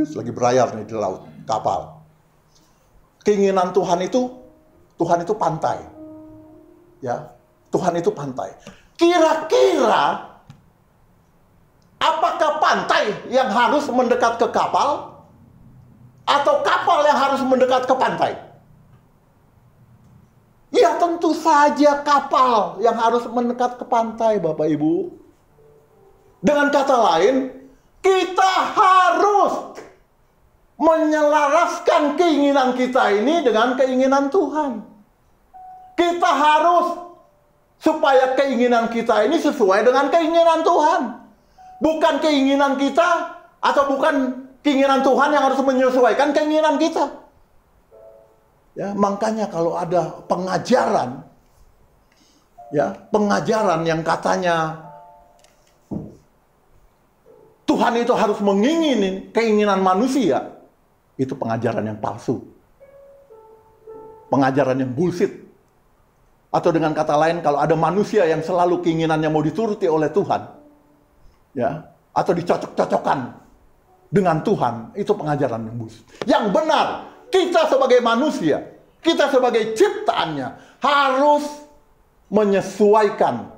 Lagi berlayar nih di laut, kapal. Keinginan Tuhan itu pantai. Ya. Tuhan itu pantai. Kira-kira apakah pantai yang harus mendekat ke kapal atau kapal yang harus mendekat ke pantai? Ya tentu saja kapal yang harus mendekat ke pantai, Bapak Ibu. Dengan kata lain, kita harus menyelaraskan keinginan kita ini dengan keinginan Tuhan. Kita harus supaya keinginan kita ini sesuai dengan keinginan Tuhan. Bukan keinginan kita atau bukan keinginan Tuhan yang harus menyesuaikan keinginan kita. Ya, makanya kalau ada pengajaran Ya, pengajaran yang katanya Tuhan itu harus mengingini keinginan manusia, itu pengajaran yang palsu. Pengajaran yang bullshit. Atau dengan kata lain, kalau ada manusia yang selalu keinginannya mau dituruti oleh Tuhan, ya, atau dicocok-cocokkan dengan Tuhan, itu pengajaran yang bullshit. Yang benar, kita sebagai manusia, kita sebagai ciptaannya harus menyesuaikan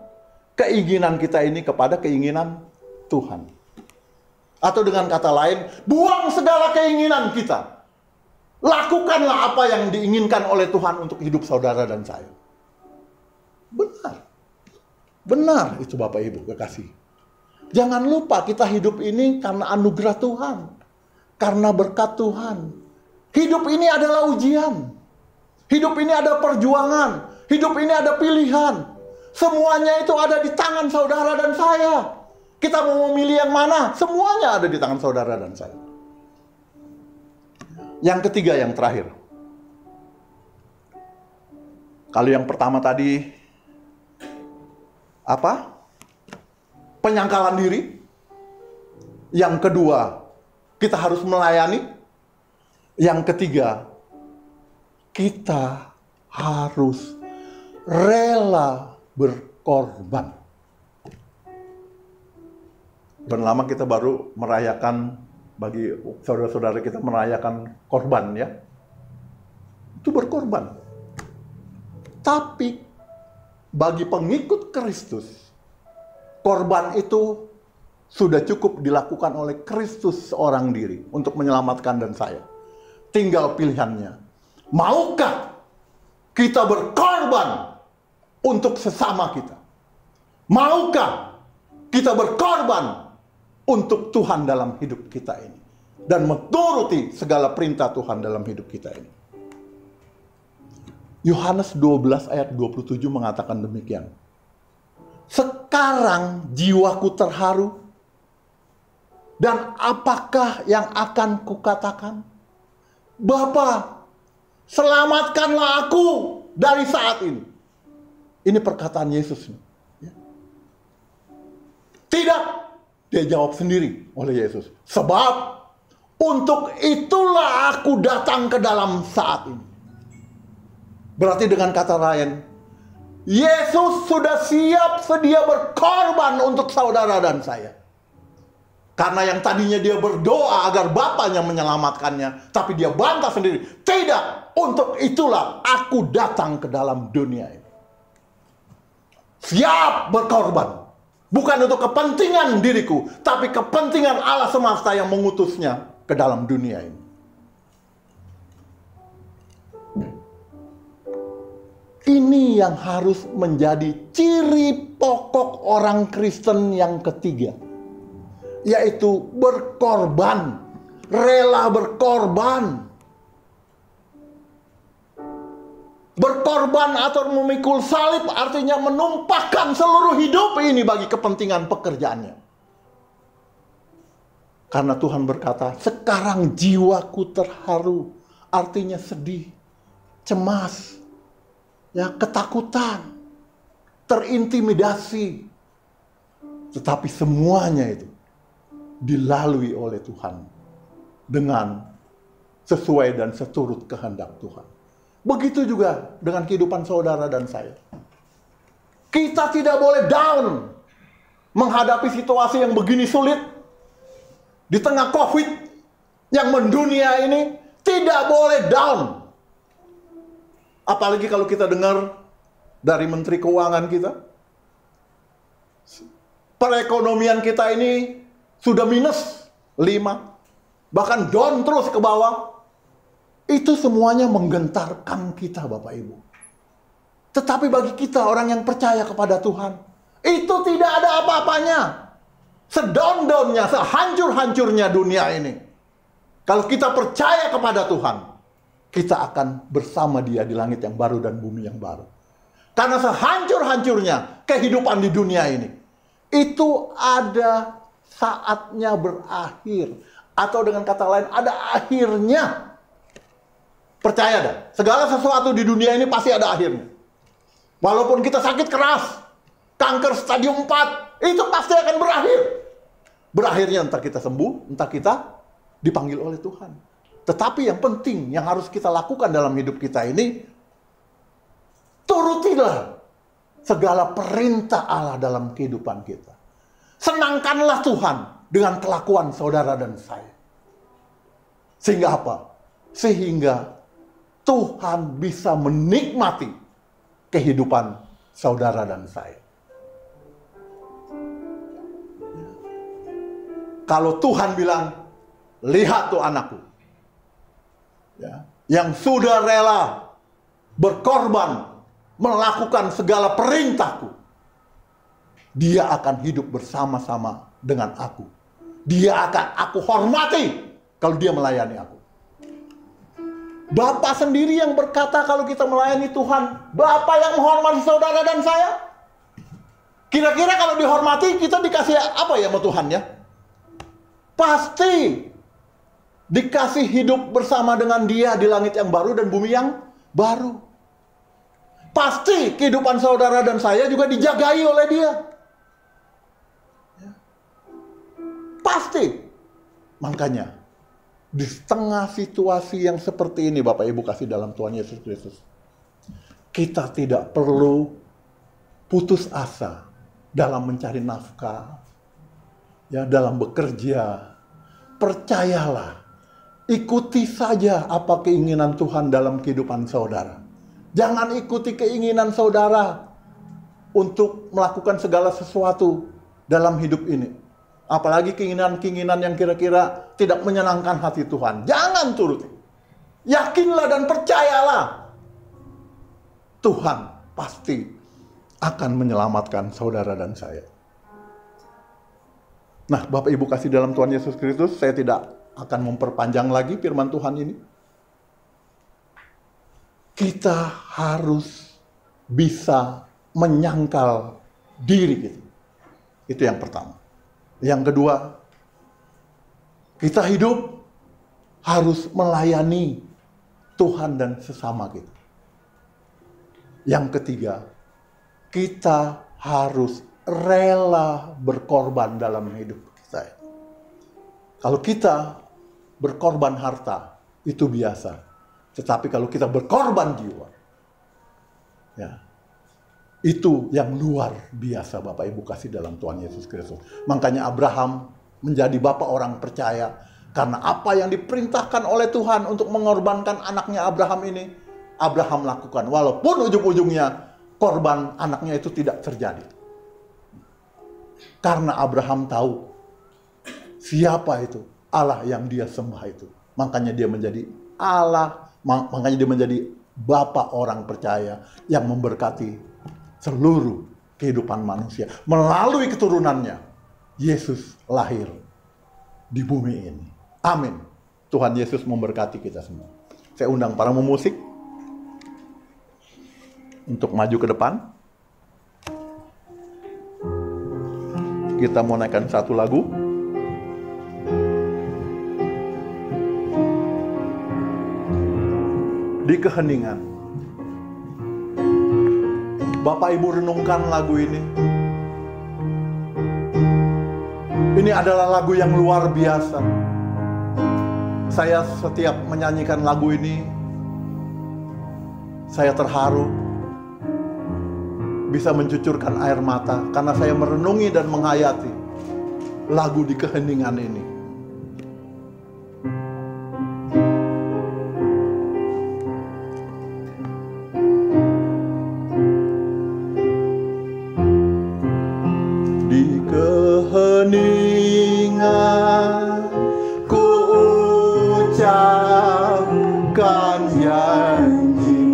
keinginan kita ini kepada keinginan Tuhan. Atau dengan kata lain, buang segala keinginan kita. Lakukanlah apa yang diinginkan oleh Tuhan untuk hidup saudara dan saya. Benar. Benar itu Bapak Ibu kekasih. Jangan lupa kita hidup ini karena anugerah Tuhan. Karena berkat Tuhan. Hidup ini adalah ujian. Hidup ini ada perjuangan. Hidup ini ada pilihan. Semuanya itu ada di tangan saudara dan saya. Kita mau memilih yang mana? Semuanya ada di tangan saudara dan saya. Yang ketiga, yang terakhir. Kalau yang pertama tadi apa? Penyangkalan diri. Yang kedua, kita harus melayani. Yang ketiga, kita harus rela berkorban. Lama kita baru merayakan, bagi saudara-saudara kita merayakan korban ya. Itu berkorban. Tapi bagi pengikut Kristus, korban itu sudah cukup dilakukan oleh Kristus seorang diri untuk menyelamatkan dan saya. Tinggal pilihannya. Maukah kita berkorban untuk sesama kita? Maukah kita berkorban untuk Tuhan dalam hidup kita ini? Dan menuruti segala perintah Tuhan dalam hidup kita ini. Yohanes 12 ayat 27 mengatakan demikian. Sekarang jiwaku terharu. Dan apakah yang akan kukatakan? Bapa, selamatkanlah aku dari saat ini. Ini perkataan Yesus. Tidak, dia jawab sendiri oleh Yesus. Sebab untuk itulah aku datang ke dalam saat ini. Berarti dengan kata lain, Yesus sudah siap sedia berkorban untuk saudara dan saya. Karena yang tadinya dia berdoa agar Bapaknya menyelamatkannya, tapi dia bantah sendiri. Tidak, untuk itulah aku datang ke dalam dunia ini. Siap berkorban. Bukan untuk kepentingan diriku, tapi kepentingan Allah semesta yang mengutusnya ke dalam dunia ini. Ini yang harus menjadi ciri pokok orang Kristen yang ketiga. Yaitu berkorban, rela berkorban. Berkorban atau memikul salib artinya menumpahkan seluruh hidup ini bagi kepentingan pekerjaannya. Karena Tuhan berkata, sekarang jiwaku terharu, artinya sedih, cemas, ya, ketakutan, terintimidasi. Tetapi semuanya itu dilalui oleh Tuhan dengan sesuai dan seturut kehendak Tuhan. Begitu juga dengan kehidupan saudara dan saya. Kita tidak boleh down menghadapi situasi yang begini sulit. Di tengah COVID yang mendunia ini, tidak boleh down. Apalagi kalau kita dengar dari Menteri Keuangan kita. Perekonomian kita ini sudah minus 5. Bahkan down terus ke bawah. Itu semuanya menggentarkan kita Bapak Ibu. Tetapi bagi kita orang yang percaya kepada Tuhan, itu tidak ada apa-apanya. Sedown-downnya, sehancur-hancurnya dunia ini. Kalau kita percaya kepada Tuhan, kita akan bersama Dia di langit yang baru dan bumi yang baru. Karena sehancur-hancurnya kehidupan di dunia ini, itu ada saatnya berakhir. Atau dengan kata lain, ada akhirnya. Percaya dah, segala sesuatu di dunia ini pasti ada akhirnya. Walaupun kita sakit keras, kanker stadium 4, itu pasti akan berakhir. Berakhirnya entah kita sembuh, entah kita dipanggil oleh Tuhan. Tetapi yang penting, yang harus kita lakukan dalam hidup kita ini, turutilah segala perintah Allah dalam kehidupan kita. Senangkanlah Tuhan dengan kelakuan saudara dan saya. Sehingga apa? Sehingga Tuhan bisa menikmati kehidupan saudara dan saya. Kalau Tuhan bilang, lihat tuh anakku, ya, yang sudah rela berkorban, melakukan segala perintahku, dia akan hidup bersama-sama dengan aku. Dia akan aku hormati kalau dia melayani aku. Bapak sendiri yang berkata kalau kita melayani Tuhan, Bapak yang menghormati saudara dan saya. Kira-kira kalau dihormati, kita dikasih apa ya sama Tuhan ya? Pasti dikasih hidup bersama dengan Dia di langit yang baru dan bumi yang baru. Pasti kehidupan saudara dan saya juga dijagai oleh Dia. Pasti. Makanya, di tengah situasi yang seperti ini, Bapak Ibu kasih dalam Tuhan Yesus Kristus, kita tidak perlu putus asa dalam mencari nafkah, ya, dalam bekerja. Percayalah, ikuti saja apa keinginan Tuhan dalam kehidupan saudara. Jangan ikuti keinginan saudara untuk melakukan segala sesuatu dalam hidup ini. Apalagi keinginan-keinginan yang kira-kira tidak menyenangkan hati Tuhan. Jangan turuti. Yakinlah dan percayalah. Tuhan pasti akan menyelamatkan saudara dan saya. Nah, Bapak Ibu kasih dalam Tuhan Yesus Kristus, saya tidak akan memperpanjang lagi firman Tuhan ini. Kita harus bisa menyangkal diri kita. Itu yang pertama. Yang kedua, kita hidup harus melayani Tuhan dan sesama kita. Yang ketiga, kita harus rela berkorban dalam hidup kita. Kalau kita berkorban harta, itu biasa. Tetapi kalau kita berkorban jiwa, ya, itu yang luar biasa Bapak Ibu kasih dalam Tuhan Yesus Kristus. Makanya Abraham menjadi bapak orang percaya. Karena apa yang diperintahkan oleh Tuhan untuk mengorbankan anaknya Abraham ini, Abraham lakukan. Walaupun ujung-ujungnya korban anaknya itu tidak terjadi. Karena Abraham tahu siapa itu Allah yang dia sembah itu. Makanya dia menjadi Allah, makanya dia menjadi bapak orang percaya yang memberkati seluruh kehidupan manusia. Melalui keturunannya, Yesus lahir di bumi ini. Amin. Tuhan Yesus memberkati kita semua. Saya undang para pemusik untuk maju ke depan. Kita mau naikkan satu lagu. Di keheningan. Bapak Ibu renungkan lagu ini. Ini adalah lagu yang luar biasa. Saya setiap menyanyikan lagu ini, saya terharu, bisa mencucurkan air mata karena saya merenungi dan menghayati lagu di keheningan ini. Di keheningan ku ucapkan janji,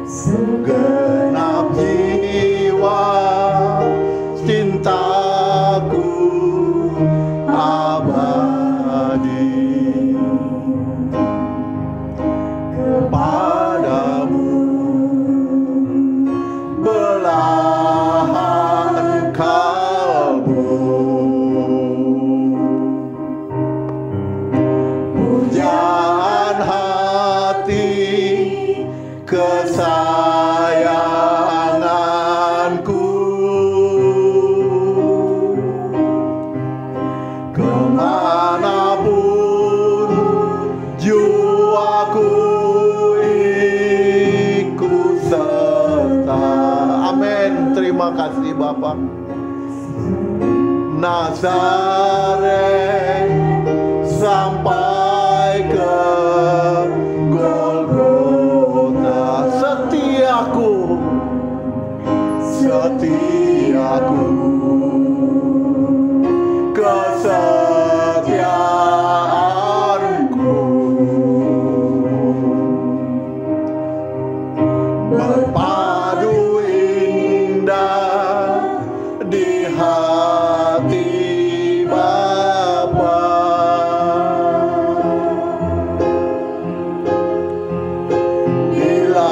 segenap jiwa cintaku abadi kepadamu, belahan kalbu, pujaan hati ke Terima kasih Bapa. Nazaret sampai ke Golgota, setiaku, kesetiaanku berpadu indah di hati Bapa. Bila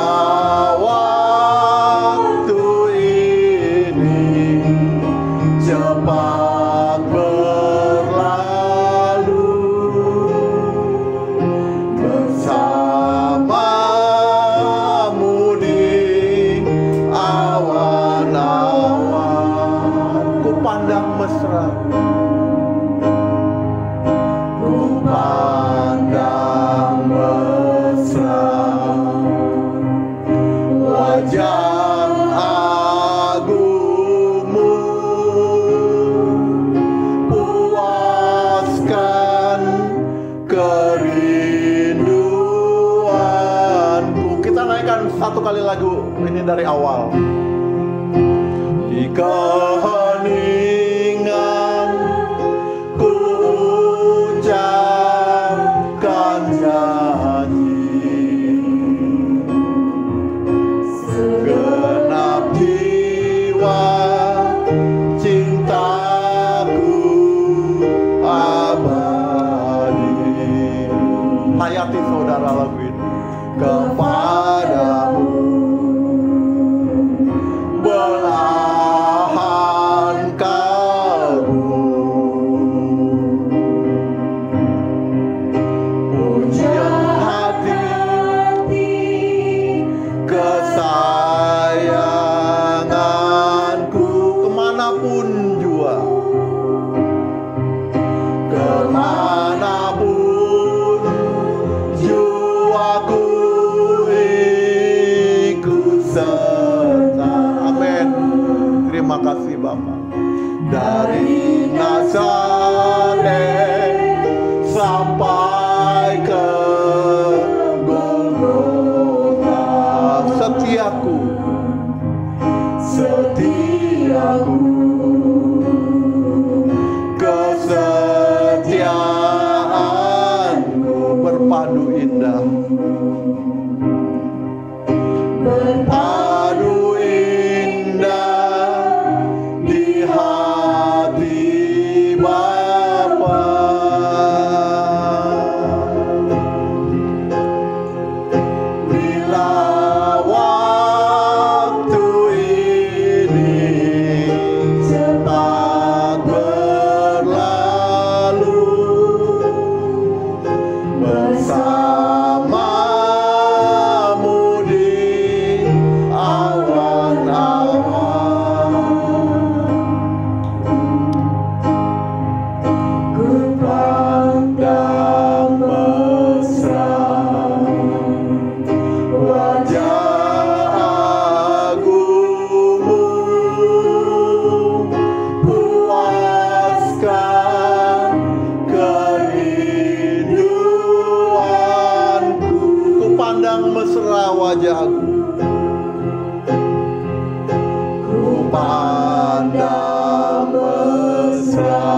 waktu ini cepat berlalu bersamamu di awan-awan, ku pandang mesra, ku pandang mesra wajah agungmu, puaskan kerinduanku. Kita naikkan satu kali lagu ini dari awal. Di keheningan ku ucapkan janji, segenap jiwa cintaku abadi. Hayati saudara lagu ini. Kepadamu belahan kalbu, pujian hati kesayanganku, kemanapun jua, kemanapun jiwaku ikut serta. Amin. Terima kasih Bapa. Dari Nazaret sampai ke Golgota, setiaku, kesetiaanku berpadu indah, berpadu indah di hati Bapa. Bila waktu ini cepat berlalu bersamamu di awan-awan, ku pandang mesra wajah agungmu, puaskan kerinduanku. Ku pandang mesra wajahku, ku pandang mesra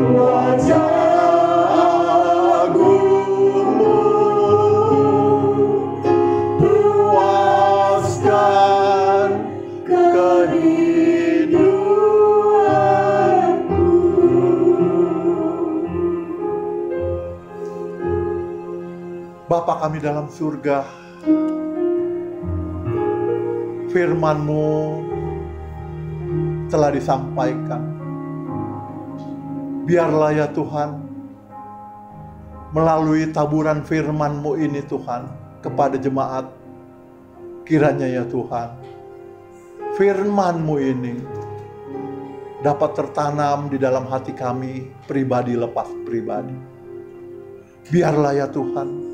wajah agungmu, puaskan kerinduanku. Bapa kami dalam surga, firman-Mu telah disampaikan. Biarlah ya Tuhan, melalui taburan firman-Mu ini Tuhan, kepada jemaat, kiranya ya Tuhan, firman-Mu ini dapat tertanam di dalam hati kami, pribadi lepas pribadi. Biarlah ya Tuhan,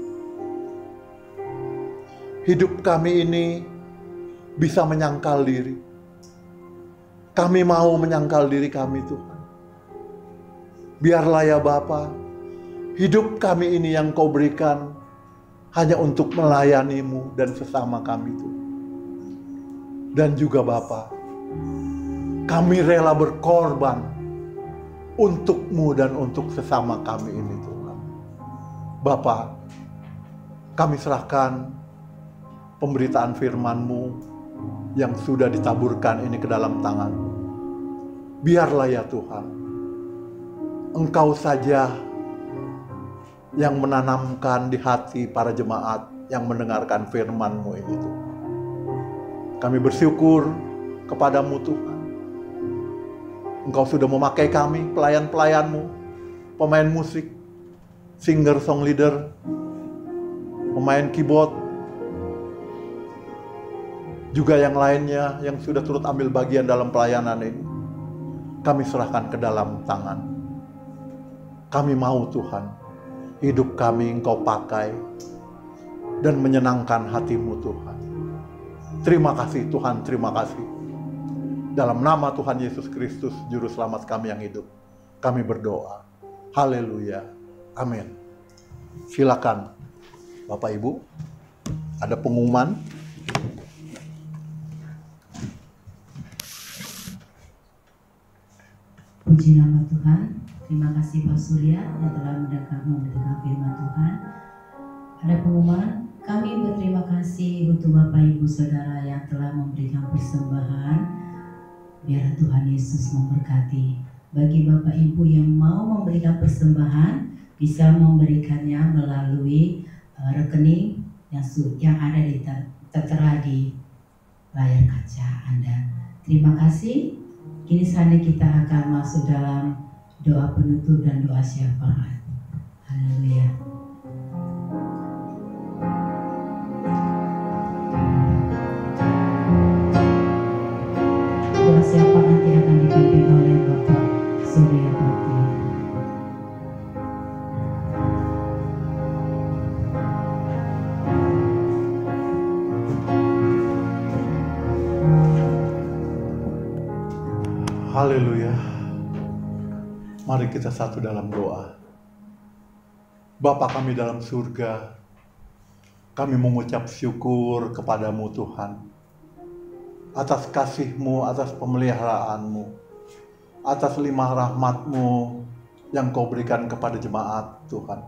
hidup kami ini bisa menyangkal diri. Kami mau menyangkal diri kami, Tuhan. Biarlah ya Bapa, hidup kami ini yang Kau berikan hanya untuk melayani-Mu dan sesama kami, Tuhan. Dan juga Bapa, kami rela berkorban untuk-Mu dan untuk sesama kami ini, Tuhan. Bapa, kami serahkan pemberitaan firman-Mu yang sudah ditaburkan ini ke dalam tangan-Mu. Biarlah ya Tuhan, Engkau saja yang menanamkan di hati para jemaat yang mendengarkan firman-Mu ini, Tuhan. Kami bersyukur kepadamu Tuhan. Engkau sudah memakai kami, pelayan-pelayan-Mu, pemain musik, singer, song leader, pemain keyboard, juga yang lainnya yang sudah turut ambil bagian dalam pelayanan ini. Kami serahkan ke dalam tangan. Kami mau Tuhan, hidup kami Engkau pakai dan menyenangkan hati-Mu Tuhan. Terima kasih Tuhan, terima kasih. Dalam nama Tuhan Yesus Kristus, Juru Selamat kami yang hidup, kami berdoa. Haleluya. Amin. Silakan Bapak Ibu, ada pengumuman. Puji nama Tuhan. Terima kasih Pak Surya yang telah memberikan firman Tuhan. Ada pengumuman. Kami berterima kasih untuk Bapak Ibu Saudara yang telah memberikan persembahan. Biar Tuhan Yesus memberkati. Bagi Bapak Ibu yang mau memberikan persembahan, bisa memberikannya melalui rekening yang ada tertera di layar kaca Anda. Terima kasih. Kini saatnya kita akan masuk dalam doa penutup dan doa syafaat. Haleluya. Doa syafaat nanti akan dipimpin oleh Bapak Surya Bakti. Haleluya. Mari kita satu dalam doa. Bapa kami dalam surga, kami mengucap syukur kepadamu Tuhan, atas kasih-Mu, atas pemeliharaan-Mu, atas limpah rahmat-Mu yang Kau berikan kepada jemaat Tuhan.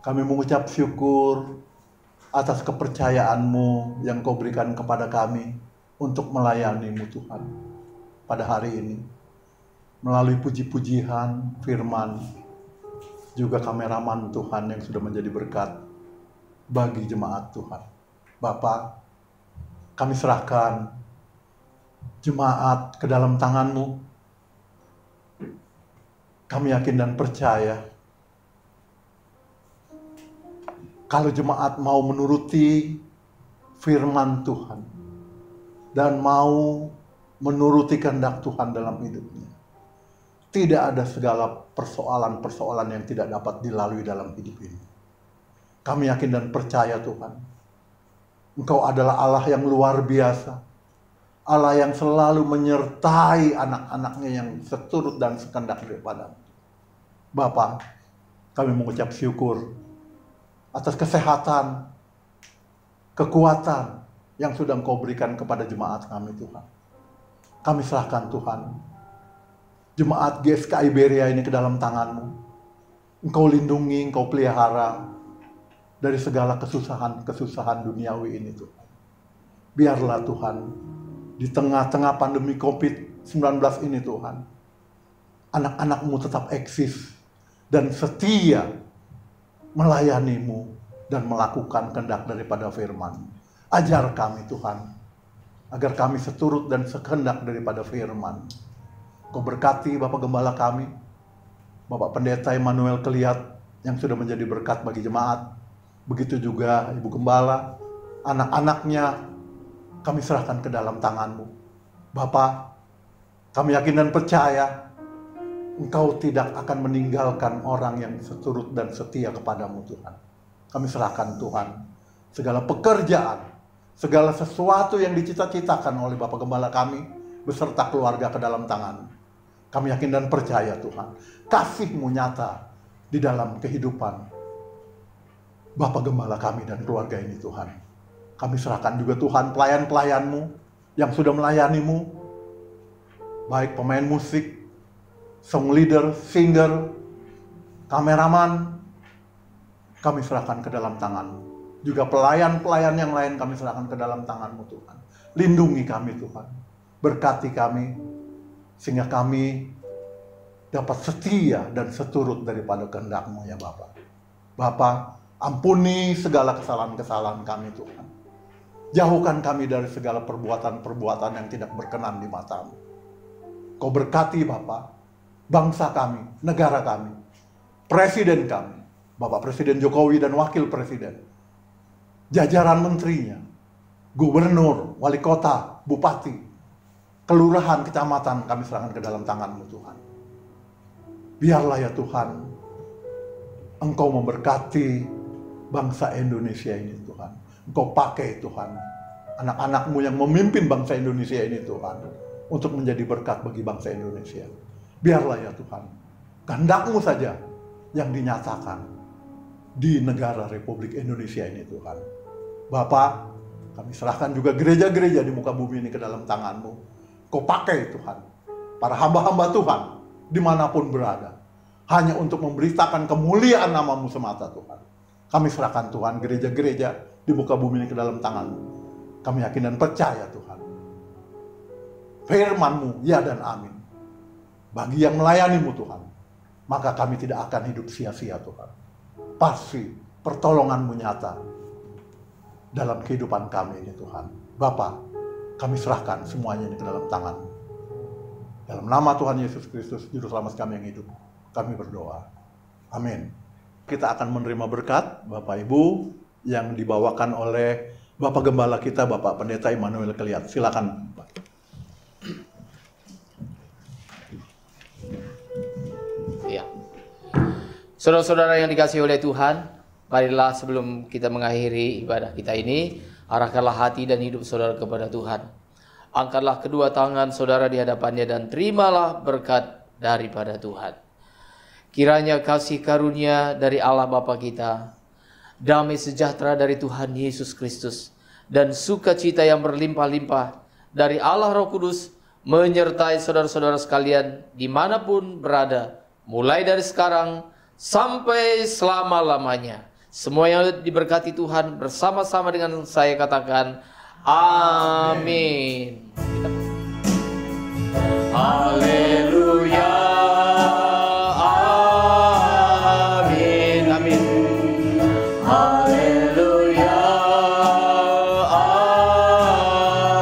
Kami mengucap syukur atas kepercayaan-Mu yang Kau berikan kepada kami untuk melayani-Mu Tuhan pada hari ini. Melalui puji-pujian, firman, juga kameraman Tuhan yang sudah menjadi berkat bagi jemaat Tuhan. Bapa, kami serahkan jemaat ke dalam tangan-Mu. Kami yakin dan percaya kalau jemaat mau menuruti firman Tuhan dan mau menuruti kehendak Tuhan dalam hidupnya, tidak ada segala persoalan-persoalan yang tidak dapat dilalui dalam hidup ini. Kami yakin dan percaya Tuhan, Engkau adalah Allah yang luar biasa, Allah yang selalu menyertai anak-anaknya yang seturut dan sekehendak daripada. Bapa, kami mengucap syukur atas kesehatan, kekuatan yang sudah Engkau berikan kepada jemaat kami Tuhan. Kami serahkan Tuhan jemaat GSK Iberia ini ke dalam tangan-Mu. Engkau lindungi, Engkau pelihara dari segala kesusahan duniawi ini Tuhan. Biarlah Tuhan, di tengah-tengah pandemi COVID-19 ini Tuhan, anak-anak-Mu tetap eksis dan setia melayani-Mu dan melakukan kehendak daripada firman. Ajar kami Tuhan, agar kami seturut dan sekehendak daripada firman. Kau berkati Bapak Gembala kami, Bapak Pendeta Emmanuel Keliat yang sudah menjadi berkat bagi jemaat. Begitu juga Ibu Gembala, anak-anaknya kami serahkan ke dalam tangan-Mu. Bapak, kami yakin dan percaya Engkau tidak akan meninggalkan orang yang seturut dan setia kepadamu Tuhan. Kami serahkan Tuhan segala pekerjaan, segala sesuatu yang dicita-citakan oleh Bapak Gembala kami beserta keluarga ke dalam tangan. Kami yakin dan percaya Tuhan, kasih-Mu nyata di dalam kehidupan Bapak Gembala kami dan keluarga ini Tuhan. Kami serahkan juga Tuhan pelayan-pelayan-Mu yang sudah melayani-Mu, baik pemain musik, song leader, singer, kameraman, kami serahkan ke dalam tangan-Mu. Juga pelayan-pelayan yang lain kami serahkan ke dalam tangan-Mu Tuhan. Lindungi kami Tuhan, berkati kami, sehingga kami dapat setia dan seturut daripada kehendak-Mu ya Bapa. Bapa, ampuni segala kesalahan-kesalahan kami Tuhan. Jauhkan kami dari segala perbuatan-perbuatan yang tidak berkenan di mata-Mu. Kau berkati Bapa, bangsa kami, negara kami, presiden kami, Bapak Presiden Jokowi dan Wakil Presiden, jajaran menterinya, gubernur, wali kota, bupati, kelurahan, kecamatan, kami serahkan ke dalam tangan-Mu Tuhan. Biarlah ya Tuhan, Engkau memberkati bangsa Indonesia ini Tuhan. Engkau pakai Tuhan, anak-anak-Mu yang memimpin bangsa Indonesia ini Tuhan, untuk menjadi berkat bagi bangsa Indonesia. Biarlah ya Tuhan, kehendak-Mu saja yang dinyatakan di negara Republik Indonesia ini Tuhan. Bapa, kami serahkan juga gereja-gereja di muka bumi ini ke dalam tangan-Mu. Kau pakai Tuhan, para hamba-hamba Tuhan, dimanapun berada, hanya untuk memberitakan kemuliaan nama-Mu semata Tuhan. Kami serahkan Tuhan gereja-gereja di muka bumi ini ke dalam tangan-Mu. Kami yakin dan percaya Tuhan, firman-Mu ya dan amin. Bagi yang melayani-Mu Tuhan, maka kami tidak akan hidup sia-sia Tuhan. Pasti pertolongan-Mu nyata dalam kehidupan kami ini Tuhan. Bapa, kami serahkan semuanya ini ke dalam tangan-Mu. Dalam nama Tuhan Yesus Kristus, Juru Selamat kami yang hidup, kami berdoa. Amin. Kita akan menerima berkat Bapak Ibu yang dibawakan oleh Bapak Gembala kita, Bapak Pendeta Immanuel Keliat. Silakan Pak. Ya. Saudara-saudara yang dikasihi oleh Tuhan, marilah sebelum kita mengakhiri ibadah kita ini, arahkanlah hati dan hidup saudara kepada Tuhan. Angkatlah kedua tangan saudara di hadapannya dan terimalah berkat daripada Tuhan. Kiranya kasih karunia dari Allah Bapa kita, damai sejahtera dari Tuhan Yesus Kristus, dan sukacita yang berlimpah-limpah dari Allah Roh Kudus menyertai saudara-saudara sekalian dimanapun berada, mulai dari sekarang sampai selama-lamanya. Semua yang diberkati Tuhan bersama-sama dengan saya katakan amin. Haleluya. Amin. Amin. Haleluya.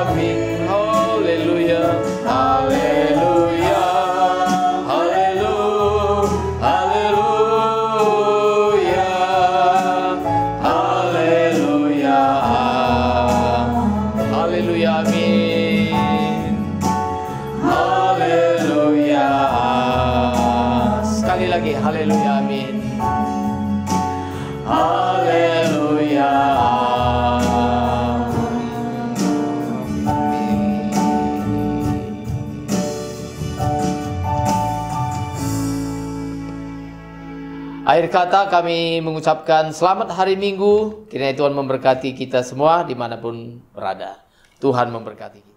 Amin. Haleluya. Haleluya. Haleluya. Haleluya. Haleluya. Haleluya. Amin. Haleluya. Sekali lagi haleluya. Amin. Haleluya. Akhir kata kami mengucapkan selamat hari Minggu. Kiranya Tuhan memberkati kita semua dimanapun berada. Tuhan memberkati kita.